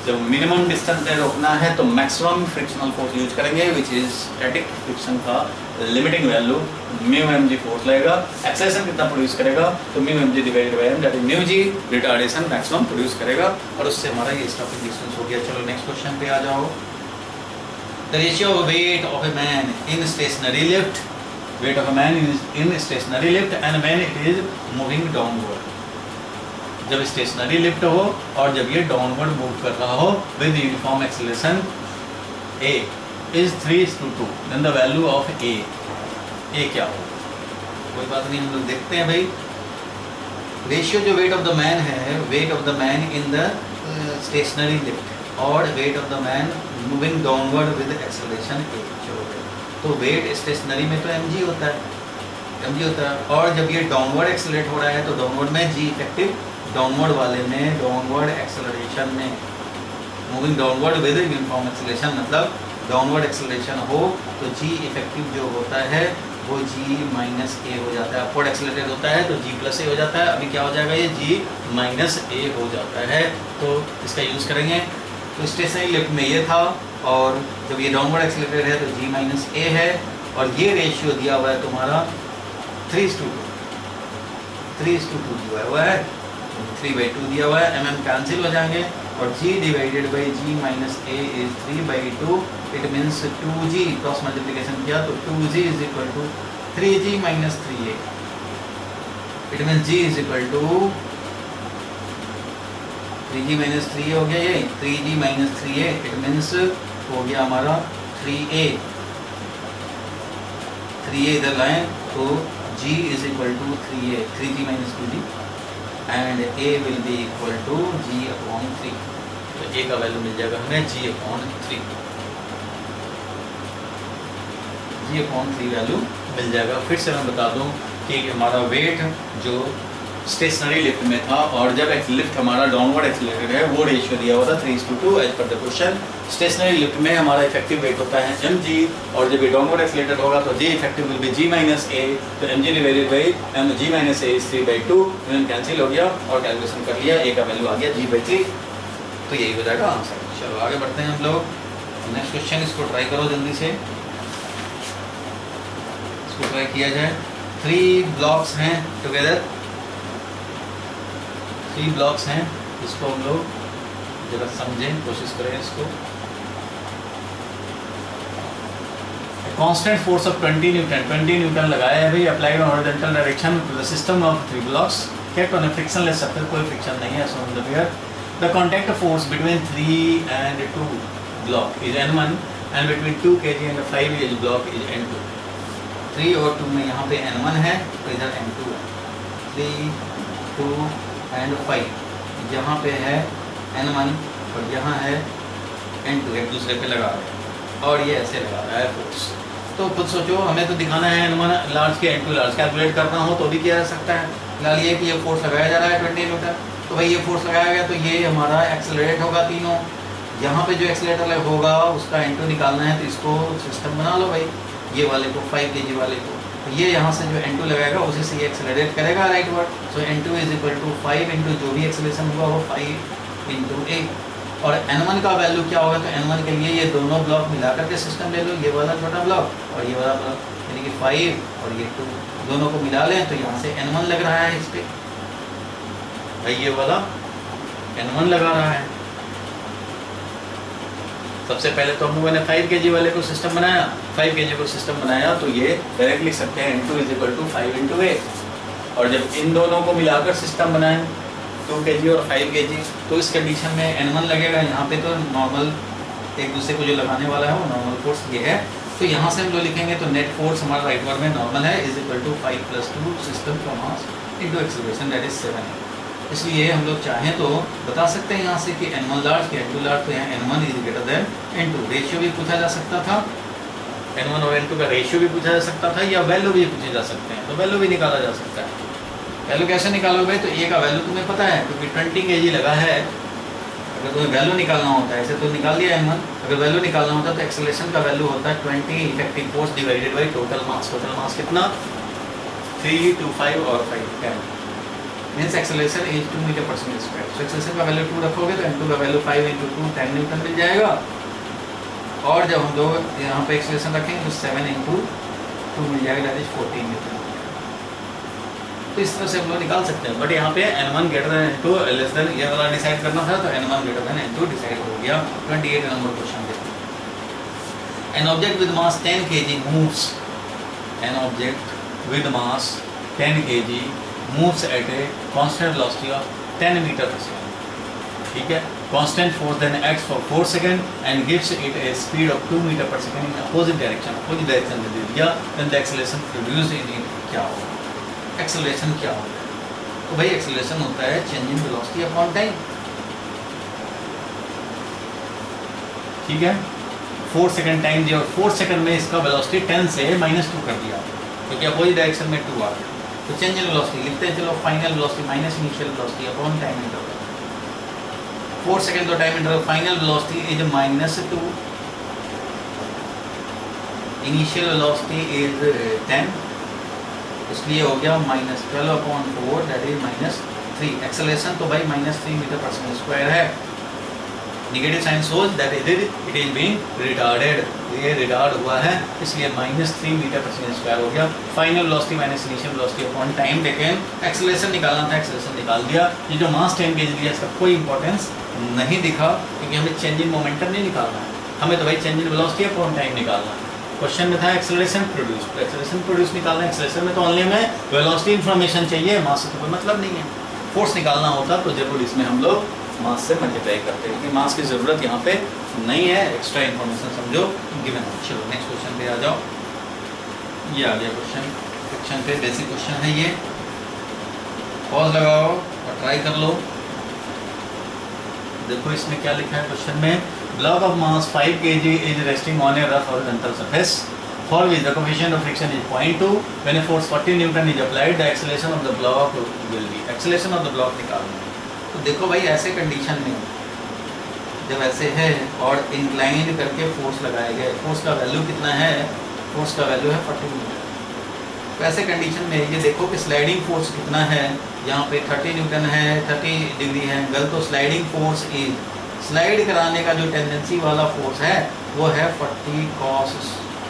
S2: जब मिनिमम डिस्टेंस पे रोकना है तो मैक्सिमम फ्रिक्शनल फोर्स यूज करेंगे विच इज स्टैटिक फ्रिक्शन का limiting value mu m g force लगेगा। एक्सेलरेशन कितना प्रोड्यूस करेगा, तो mu m g divided by m that is mu g, retardation maximum produce करेगा, और उससे हमारा ये स्टॉपिंग डिस्टेंस हो गया। चलो नेक्स्ट क्वेश्चन पे आ जाओ। The ratio of weight of a man in stationary lift, weight of a man in stationary lift and when it is moving downward, जब स्टेशनरी लिफ्ट हो और जब ये डाउनवर्ड मूव कर रहा हो with uniform acceleration a is 3:2, then the value of a क्या हो, कोई बात नहीं, हम लोग देखते हैं भाई। रेशियो जो वेट ऑफ द मैन है, weight of the man in the stationary lift और weight of the man moving downward with acceleration a, चलो भाई, तो वेट स्टेशनरी में तो mg होता है, और जब ये डाउनवर्ड एक्सेलरेट हो रहा है तो डाउनवर्ड में g इफेक्टिव, डाउनवर्ड वाले में डाउनवर्ड एक्सेलरेशन में moving downward with uniform acceleration, मतलब डाउनवर्ड एक्सेलरेशन हो तो g इफेक्टिव जो होता है वो g माइनस a हो जाता है, अपवर्ड एक्सेलरेटेड होता है तो g प्लस a हो जाता है, अभी क्या हो जाएगा ये g माइनस a हो जाता है, तो इसका यूज़ करेंगे। तो स्टेशनरी लिफ्ट में ये था, और जब ये डाउनवर्ड एक्सेलरेटेड है तो g माइनस a है, और ये रेशियो दिया हुआ है तुम्हारा 3:2 दिया हुआ है 3/2 दिया हुआ है। mm कैंसिल हो जाएंगे और g divided by g minus a is 3/2। It means 2g cross multiplication किया तो 2g is equal to 3g minus 3a। It means g is equal to 3g minus 3a हो गया, ये 3g minus 3a। It means हो गया हमारा 3a इधर लाएं तो g is equal to 3a 3g minus 2g and a will be equal to g upon 3। तो a का वैल्यू मिल जाएगा हमें g अपॉन 3 वैल्यू मिल जाएगा। फिर से मैं बता दूं कि हमारा वेट जो स्टेशनरी लिफ्ट में था और जब लिफ्ट हमारा डाउनवर्ड एक्सीलरेटेड है वो रेशियो दिया हुआ था 3:2 as per the question. Stationery lift में हमारा इफेक्टिव वेट होता है mg और जब ये डाउनवर्ड एक्सीलरेटेड होगा तो g effective will be g minus a। तो mg divided by mg minus a is 3/2। इन्होंने कैंसिल हो गया और कैलकुलेशन कर लिया, a का वैल्यू आ गया g/3। तो यही हो जाएगा आंसर। चलो आगे बढ़ते हैं हम लोग। नेक्स्ट क्वेश्चन, इसको ट्राई करो जल्दी से, इसको ट्राई किया जाए। 3 ब्लॉक्स हैं टुगेदर, 3 ब्लॉक्स हैं, इसको हम लोग जरा समझें, कोशिश करें इसको। कांस्टेंट फोर्स ऑफ 20 न्यूटन लगाया है भाई, applied on horizontal direction to the system of 3 blocks kept on a frictionless surface. कोई फ्रिक्शन नहीं है on the figure. The contact force between 3 and 2 block is N1 and between 2 kg and 5 kg block is N2। 3 और 2 में यहाँ पे N1 है तो इधर N2 है। 3, 2 एंड 5 यहाँ पे है N1 और यहाँ है N2, एक दूसरे पे लगा रहे हैं और ये ऐसे लगा रहा है फोर्स। तो खुद सोचो, हमें तो दिखाना है N1 लार्ज के N2 लार्ज, कैलकुलेट करना हो तो भी किया जा सकता है। फिलहाल ये कि ये फोर्स लगाया जा रहा है 20 न्यूटन, तो भाई ये फोर्स लगाया गया तो ये हमारा एक्सेलरेट होगा तीनों। यहाँ पे जो एक्सेलरेटर होगा उसका N2 निकालना है तो इसको सिस्टम बना लो भाई, ये वाले को 5 kg वाले को, तो ये यहाँ से जो N2 लगाएगा उसी से ये एक्सेलरेट करेगा rightward. So N2 is equal to 5 into जो भी एक्सेलरेशन होगा वो 5 इंटू a। और N1 का वैल्यू क्या होगा, तो N1 के लिए ये दोनों ब्लॉक मिलाकर के सिस्टम ले लो, ये वाला छोटा ब्लॉक और ये वाला ब्लॉक, यानी कि 5 और ये 2 दोनों को मिला लें तो यहाँ से N1 लग रहा है इस पर भाई, ये वाला N1 लगा रहा है। सबसे पहले तो हम लोगों ने 5 kg वाले को सिस्टम बनाया, 5 kg को सिस्टम बनाया तो ये डायरेक्ट लिख सकते हैं N2 is equal to 5 into a। और जब इन दोनों को मिलाकर सिस्टम बनाएं 2 kg और 5 kg तो इस कंडीशन में N1 लगेगा। यहाँ पे तो नॉर्मल एक दूसरे को जो लगाने वाला है वो नॉर्मल फोर्स ये है, तो यहाँ से हम जो लिखेंगे तो नेट फोर्स हमारा राइट वर्ड में नॉर्मल है इज इक्वल टू 5 + 2 सिस्टम का मास इंटू एक्सेलरेशन दैट इज 7 है। इसलिए हम लोग चाहें तो बता सकते हैं यहाँ से कि N1 लार्ज कि N2 लार्ज, तो यहाँ N1 is greater then N2। Ratio भी पूछा जा सकता था, N1 और N2 का रेशियो भी पूछा जा सकता था या वैल्यू भी पूछे जा सकते हैं, तो वैल्यू भी निकाला जा सकता है। वैल्यू कैसे निकालोगे, तो ए का वैल्यू तुम्हें पता है क्योंकि 20 kg लगा है। अगर तुम्हें वैल्यू निकालना होता है, ऐसे तो निकाल दिया N1, अगर वैल्यू निकालना होता है तो एक्सेलरेशन का वैल्यू होता है 20 effective force divided by total mass. Total mass कितना, 3, 2, 5 और 5 10 मीन्स एक्सेलरेशन इज 2 मीटर पर सेकंड स्क्वायर। तो एक्सेलरेशन का वैल्यू 2 रखोगे तो N2 का वैल्यू 5 इंटू 2 10 न्यूटन मिल जाएगा। और जब हम लोग यहाँ पे एक्सेलरेशन रखेंगे तो 7 इंटू 2 मिल जाएगा दैट इज 14 न्यूटन। तो इस तरह से हम लोग निकाल सकते हैं। बट यहाँ पे N1 greater than N2 less than ये वाला डिसाइड करना था तो N1 greater than N2 decide हो गया। 28 नंबर क्वेश्चन देखो। An object with mass 10 kg moves, an object with mass 10 kg moves at a constant velocity of 10 meter per second. ठीक है, constant force then acts for 4 seconds and gives it a speed of 2 meter per second in opposite direction में दे दिया। then the acceleration produced in it क्या होगा, acceleration क्या होगा, तो भाई एक्सेलरेशन होता है change in velocity upon time. ठीक है, 4 सेकंड टाइम दिया और 4 सेकंड में इसका वेलोसिटी 10 से -2 कर दिया क्योंकि अपोजिट डायरेक्शन में 2 आ गया। तो चेंज इन वेलोसिटी लिखते हैं, चलो final velocity minus initial velocity upon time interval. 4 second तो time interval, final velocity is -2, initial velocity is 10, इसलिए हो गया -12/4 दैट इज -3। एक्सेलरेशन तो भाई -3 मीटर पर सेकंड स्क्वायर है। Negative sign shows that it is being retarded, ये retard हुआ है, इसलिए -3 मीटर पर सेकंड स्क्वायर हो गया। Final velocity minus initial velocity upon time, लेकिन एक्सेलरेशन निकालना था, एक्सेलरेशन निकाल दिया। ये जो मास 10 kg दिया इसका कोई इंपॉर्टेंस नहीं दिखा, क्योंकि हमें चेंज इन मोमेंटम नहीं निकालना है, हमें तो भाई change in velocity upon time निकालना है। क्वेश्चन में था एक्सेलरेशन प्रोड्यूस, तो एक्सेलरेशन प्रोड्यूस निकालना है, एक्सेलरेशन में तो ओनली हमें वेलोसिटी इन्फॉर्मेशन चाहिए, मास से तो कोई मतलब नहीं है। फोर्स निकालना होता तो जरूर इसमें हम लोग मास से मल्टीप्लाई करते हैं, क्योंकि मास की ज़रूरत यहाँ पे नहीं है, एक्स्ट्रा इन्फॉर्मेशन समझो गिवन है। चलो नेक्स्ट क्वेश्चन पे आ जाओ, ये आ गया क्वेश्चन, सेक्शन पे बेसिक क्वेश्चन है ये, पॉज लगाओ और ट्राई कर लो। देखो इसमें क्या लिखा है क्वेश्चन में, block of mass 5 kg is resting on A rough horizontal surface for which the coefficient of friction is 0.2 when a force 40 Newton is applied, the acceleration of the block will be, acceleration of the block निकालना है। तो देखो भाई ऐसे condition में जब ऐसे है और इंक्लाइन करके फोर्स लगाए गए, फोर्स का वैल्यू कितना है, फोर्स का वैल्यू है 40 न्यूटन। तो ऐसे कंडीशन में ये देखो कि स्लाइडिंग फोर्स कितना है, यहाँ पे 30 न्यूटन है, 30 डिग्री है एंगल, तो स्लाइडिंग फोर्स इज, स्लाइड कराने का जो टेंडेंसी वाला फोर्स है वो है 40 cos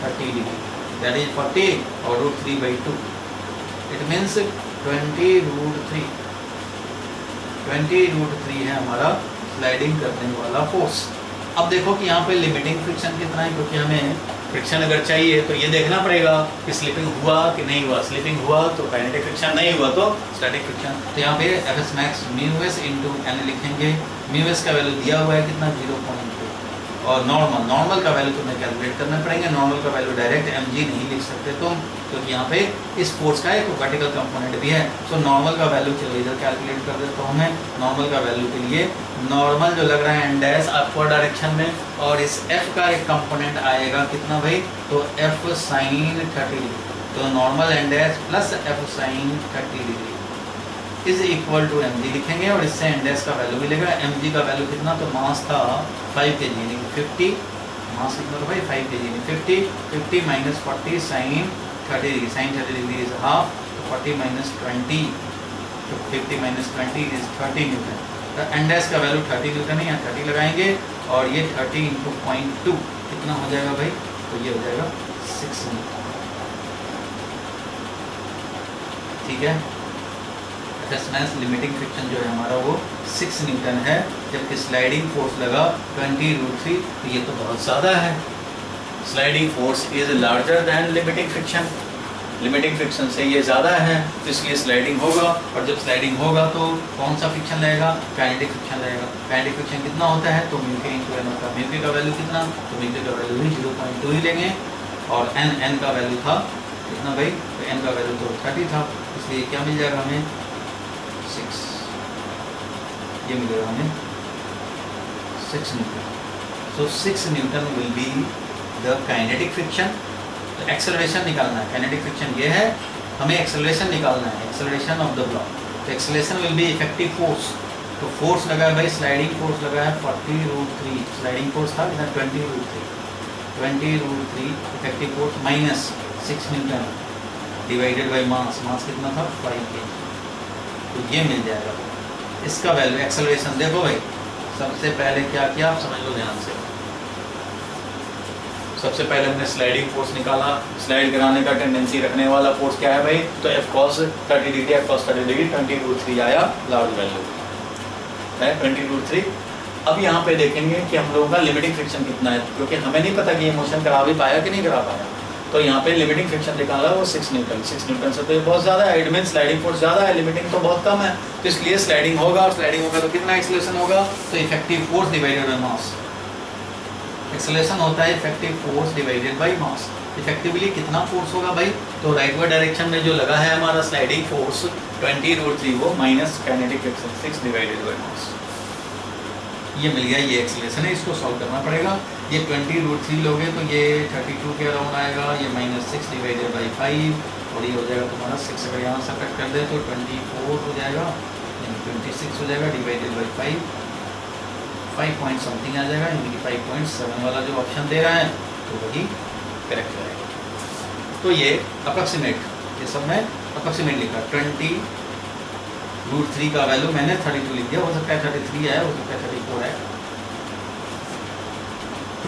S2: 30 डिग्री, दैट इज 40 और √3/2, इट मीन्स 20√3, 20√3 है हमारा स्लाइडिंग करने वाला फोर्स। अब देखो कि यहाँ पे लिमिटिंग फ्रिक्शन कितना है, क्योंकि हमें फ्रिक्शन अगर चाहिए तो ये देखना पड़ेगा कि स्लिपिंग हुआ कि नहीं हुआ, स्लिपिंग हुआ तो काइनेटिक फ्रिक्शन, नहीं हुआ तो स्टैटिक फ्रिक्शन। तो यहाँ पे Fs max μs into n लिखेंगे, μs का वैल्यू दिया हुआ है कितना 0.2, और नॉर्मल का वैल्यू तुम्हें कैलकुलेट करना पड़ेगा। नॉर्मल का वैल्यू डायरेक्ट mg नहीं लिख सकते तुम, क्योंकि यहाँ पे इस फोर्स का एक वर्टिकल कंपोनेंट भी है। सो नॉर्मल का वैल्यू चलो इधर कैलकुलेट कर देता हूँ मैं। नॉर्मल का वैल्यू के लिए नॉर्मल जो लग रहा है n' अपवर्ड डायरेक्शन में, और इस f का एक कंपोनेंट आएगा कितना भाई, तो f sin 30 डिग्री, तो normal n' plus f sin 30 degree is equal to mg लिखेंगे, और इससे n' का वैल्यू मिलेगा। mg का वैल्यू कितना, तो मास था 5 kg यानी 50, मास कितना था भाई 5 kg यानी 50 minus 40 sine 30 degree, sine 30 degree is half, तो 40 माइनस 20, तो 50 माइनस 20 इज 30 न्यूटन। तो n' का वैल्यू 30 न्यूटन है, यहाँ 30 लगाएंगे, और ये 30 इंटू 0.2 कितना हो जाएगा भाई, तो ये हो जाएगा 6 न्यूटन, ठीक है। लिमिटिंग फ्रिक्शन जो है हमारा वो 6 न्यूटन है, जबकि स्लाइडिंग फोर्स लगा 20√3, तो ये तो बहुत ज़्यादा है। Sliding force is larger than limiting friction, limiting friction से ये ज़्यादा है, तो इसलिए स्लाइडिंग होगा, और जब स्लाइडिंग होगा तो कौन सा फ्रिक्शन लगेगा, काइनेटिक फ्रिक्शन लगेगा। काइनेटिक फ्रिक्शन कितना होता है, तो म्यू इंटू एन होता है। म्यू का वैल्यू कितना, तो म्यू का वैल्यू भी 0.2 ही लेंगे, और एन का वैल्यू था कितना भाई, तो एन का वैल्यू तो 30 था, इसलिए क्या मिल जाएगा हमें 6, ये मिलेगा हमें 6 Newton. So 6 Newton will be the kinetic friction. तो एक्सेलरेशन निकालना है, काइनेटिक फ्रिक्शन ये है, हमें एक्सेलरेशन निकालना है, एक्सेलरेशन ऑफ द ब्लॉक। तो acceleration will be effective force, तो फोर्स लगा है भाई, स्लाइडिंग फोर्स लगा है 40√3, स्लाइडिंग फोर्स था कितना 20√3 effective force minus 6 newton divided by mass, mass कितना था 5 kg, तो ये मिल जाएगा इसका वैल्यू। एक्सेलरेशन देखो भाई, सबसे पहले क्या किया आप समझ लो ध्यान से। सबसे पहले हमने स्लाइडिंग फोर्स निकाला, स्लाइड कराने का टेंडेंसी रखने वाला फोर्स क्या है भाई, तो F cos 30 degree, F cos 30 degree 20√3 आया, लार्ज वैल्यू है 20√3। अब यहाँ पे देखेंगे कि हम लोगों का लिमिटिंग फ्रिक्शन कितना है, क्योंकि हमें नहीं पता कि ये मोशन करा भी पाया कि नहीं करा पाया। तो यहाँ पे लिमिटिंग फ्रिक्शन निकाला वो 6 न्यूटन, 6 न्यूटन से तो ये बहुत ज़्यादा है, इट मीन स्लाइडिंग फोर्स ज़्यादा है, लिमिटिंग तो बहुत कम है, तो इसलिए स्लाइडिंग होगा, और स्लाइडिंग होगा तो कितना एक्सेलरेशन होगा, तो effective force divided by mass. Acceleration होता है effective force divided by mass. Effectively कितना फोर्स होगा भाई, तो राइटवर्ड डायरेक्शन में जो लगा है हमारा स्लाइडिंग फोर्स 20√3, वो minus kinetic friction 6 divided by मास, ये मिल गया। ये एक्सेलरेशन है, इसको सॉल्व करना पड़ेगा। ये 20√3 लोगे तो ये 32 के अराउंड आएगा, ये माइनस 6 डिवाइडेड बाई 5, और ये हो जाएगा तुम्हारा 6, अगर यहाँ से कट कर दे तो 24 हो जाएगा, 26 हो जाएगा डिवाइडेड बाई 5 पॉइंट समथिंग आ जाएगा, यानी कि 5.7 वाला जो ऑप्शन दे रहा है तो वही करेक्ट रहेगा। तो ये अप्रॉक्सीमेट, ये सब मैं अप्रॉक्सीमेट लिखा, 20√3 का वैल्यू मैंने 32 लिख दिया, हो सकता है 33 है, हो सकता है 34 है,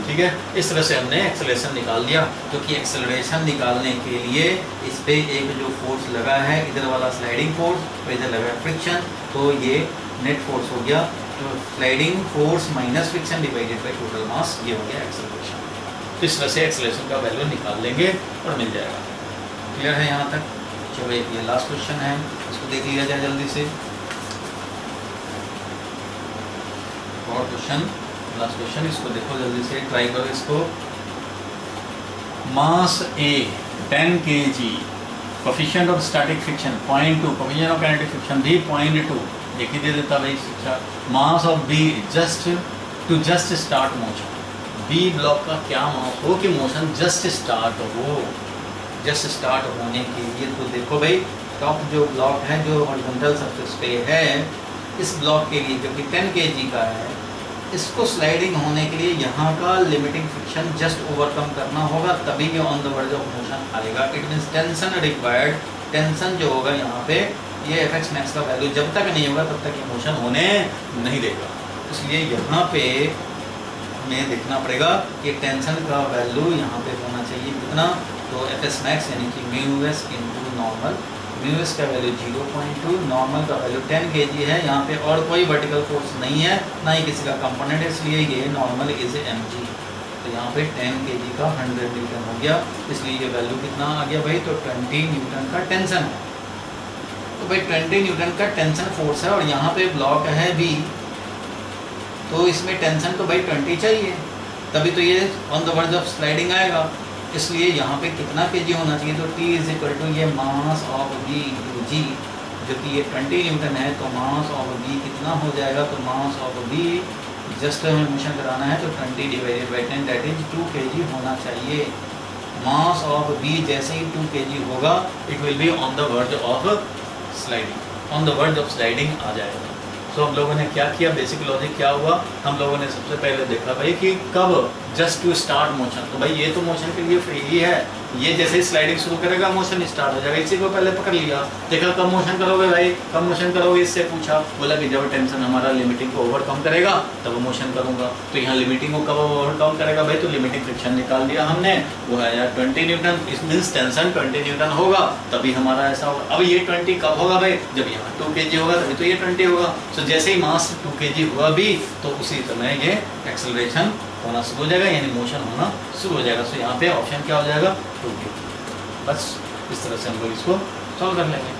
S1: ठीक है, इस तरह से हमने एक्सेलरेशन निकाल लिया। क्योंकि एक्सेलरेशन निकालने के लिए इस पे एक जो फोर्स लगा है, इधर वाला स्लाइडिंग फोर्स और इधर लगा है फ्रिक्शन, तो ये नेट फोर्स हो गया। तो sliding force minus friction divided by total mass, ये हो गया एक्सेलरेशन। तो इस तरह से एक्सेलरेशन का वैल्यू निकाल लेंगे और मिल जाएगा। क्लियर है यहाँ तक? चलो ये लास्ट क्वेश्चन है, इसको देख लिया जाए जल्दी से। और क्वेश्चन, लास्ट क्वेश्चन, इसको देखो जल्दी से, ट्राई करो इसको। Mass A 10 kg, coefficient of static friction 0.2, coefficient of kinetic friction भी 0.2, एक ही दे देता भाई शिक्षा। Mass of B just start motion, B block का क्या मास हो कि मोशन जस्ट स्टार्ट हो, जस्ट स्टार्ट होने के लिए। तो देखो भाई, टॉप जो ब्लॉक है जो हॉरिजॉन्टल सरफेस पे है, इस ब्लॉक के लिए जो कि 10 kg का है, इसको स्लाइडिंग होने के लिए यहाँ का लिमिटिंग फ्रिक्शन जस्ट ओवरकम करना होगा, तभी ये on the verge of motion आएगा। It means tension required, tension जो होगा यहाँ पे, ये एफ एक्स मैक्स का वैल्यू जब तक नहीं होगा तब तक ये मोशन होने नहीं देगा। इसलिए यहाँ पे हमें देखना पड़ेगा कि टेंशन का वैल्यू यहाँ पे होना चाहिए कितना, तो एफ एस मैक्स यानी कि mu S into normal. Mu S का वैल्यू 0.2, नॉर्मल का वैल्यू 10 kg है। यहाँ पे और कोई वर्टिकल फोर्स नहीं है, ना ही किसी का कंपोनेंट है, इसलिए ये नॉर्मल इज mg। तो यहाँ पे 10 kg का 100 न्यूटन हो गया, इसलिए ये वैल्यू कितना आ गया भाई, तो 20 न्यूटन का टेंशन है। तो भाई 20 न्यूटन का टेंशन फोर्स है, और यहाँ पे ब्लॉक है बी, तो इसमें टेंशन तो भाई 20 चाहिए, तभी तो ये on the verge of sliding आएगा। इसलिए यहाँ पे कितना kg होना चाहिए, तो T इज इक्वल टू ये मास ऑफ B इंटू जी, जो कि ये 20 न्यूटन है, तो मास ऑफ B कितना हो जाएगा, तो मास ऑफ B जस्ट हमें मोशन कराना है, तो 20 divided by 10 that is 2 kg होना चाहिए। मास ऑफ B जैसे ही 2 kg होगा, it will be on the verge of sliding, on the verge of sliding आ जाएगा। तो हम लोगों ने क्या किया, बेसिक लॉजिक क्या हुआ, हम लोगों ने सबसे पहले देखा भाई कि कब जस्ट टू स्टार्ट मोशन, तो भाई ये तो मोशन के लिए फ्री ही है, ये जैसे ही स्लाइडिंग शुरू करेगा मोशन स्टार्ट हो जाएगा, इसी को पहले पकड़ लिया। देखा कब मोशन करोगे भाई, कब मोशन करोगे, इससे पूछा, बोला कि जब टेंशन हमारा लिमिटिंग को ओवरकम करेगा तब मोशन करूंगा। तो यहाँ लिमिटिंग को कब ओवरकम करेगा भाई, तो लिमिटिंग फ्रिक्शन निकाल दिया हमने, वो है यार 20 न्यूटन, इस मीन्स टेंशन 20 न्यूटन होगा, तभी हमारा ऐसा होगा। अब ये 20 कब होगा भाई, जब यहाँ 2 kg होगा, तभी तो ये 20 होगा। तो जैसे ही मास 2 kg हुआ भी, तो उसी समय ये एक्सेलरेशन होना शुरू हो जाएगा, यानी मोशन होना शुरू हो जाएगा। तो यहाँ पे ऑप्शन क्या हो जाएगा, 2 kg। बस इस तरह से हम लोग इसको सॉल्व कर लेंगे।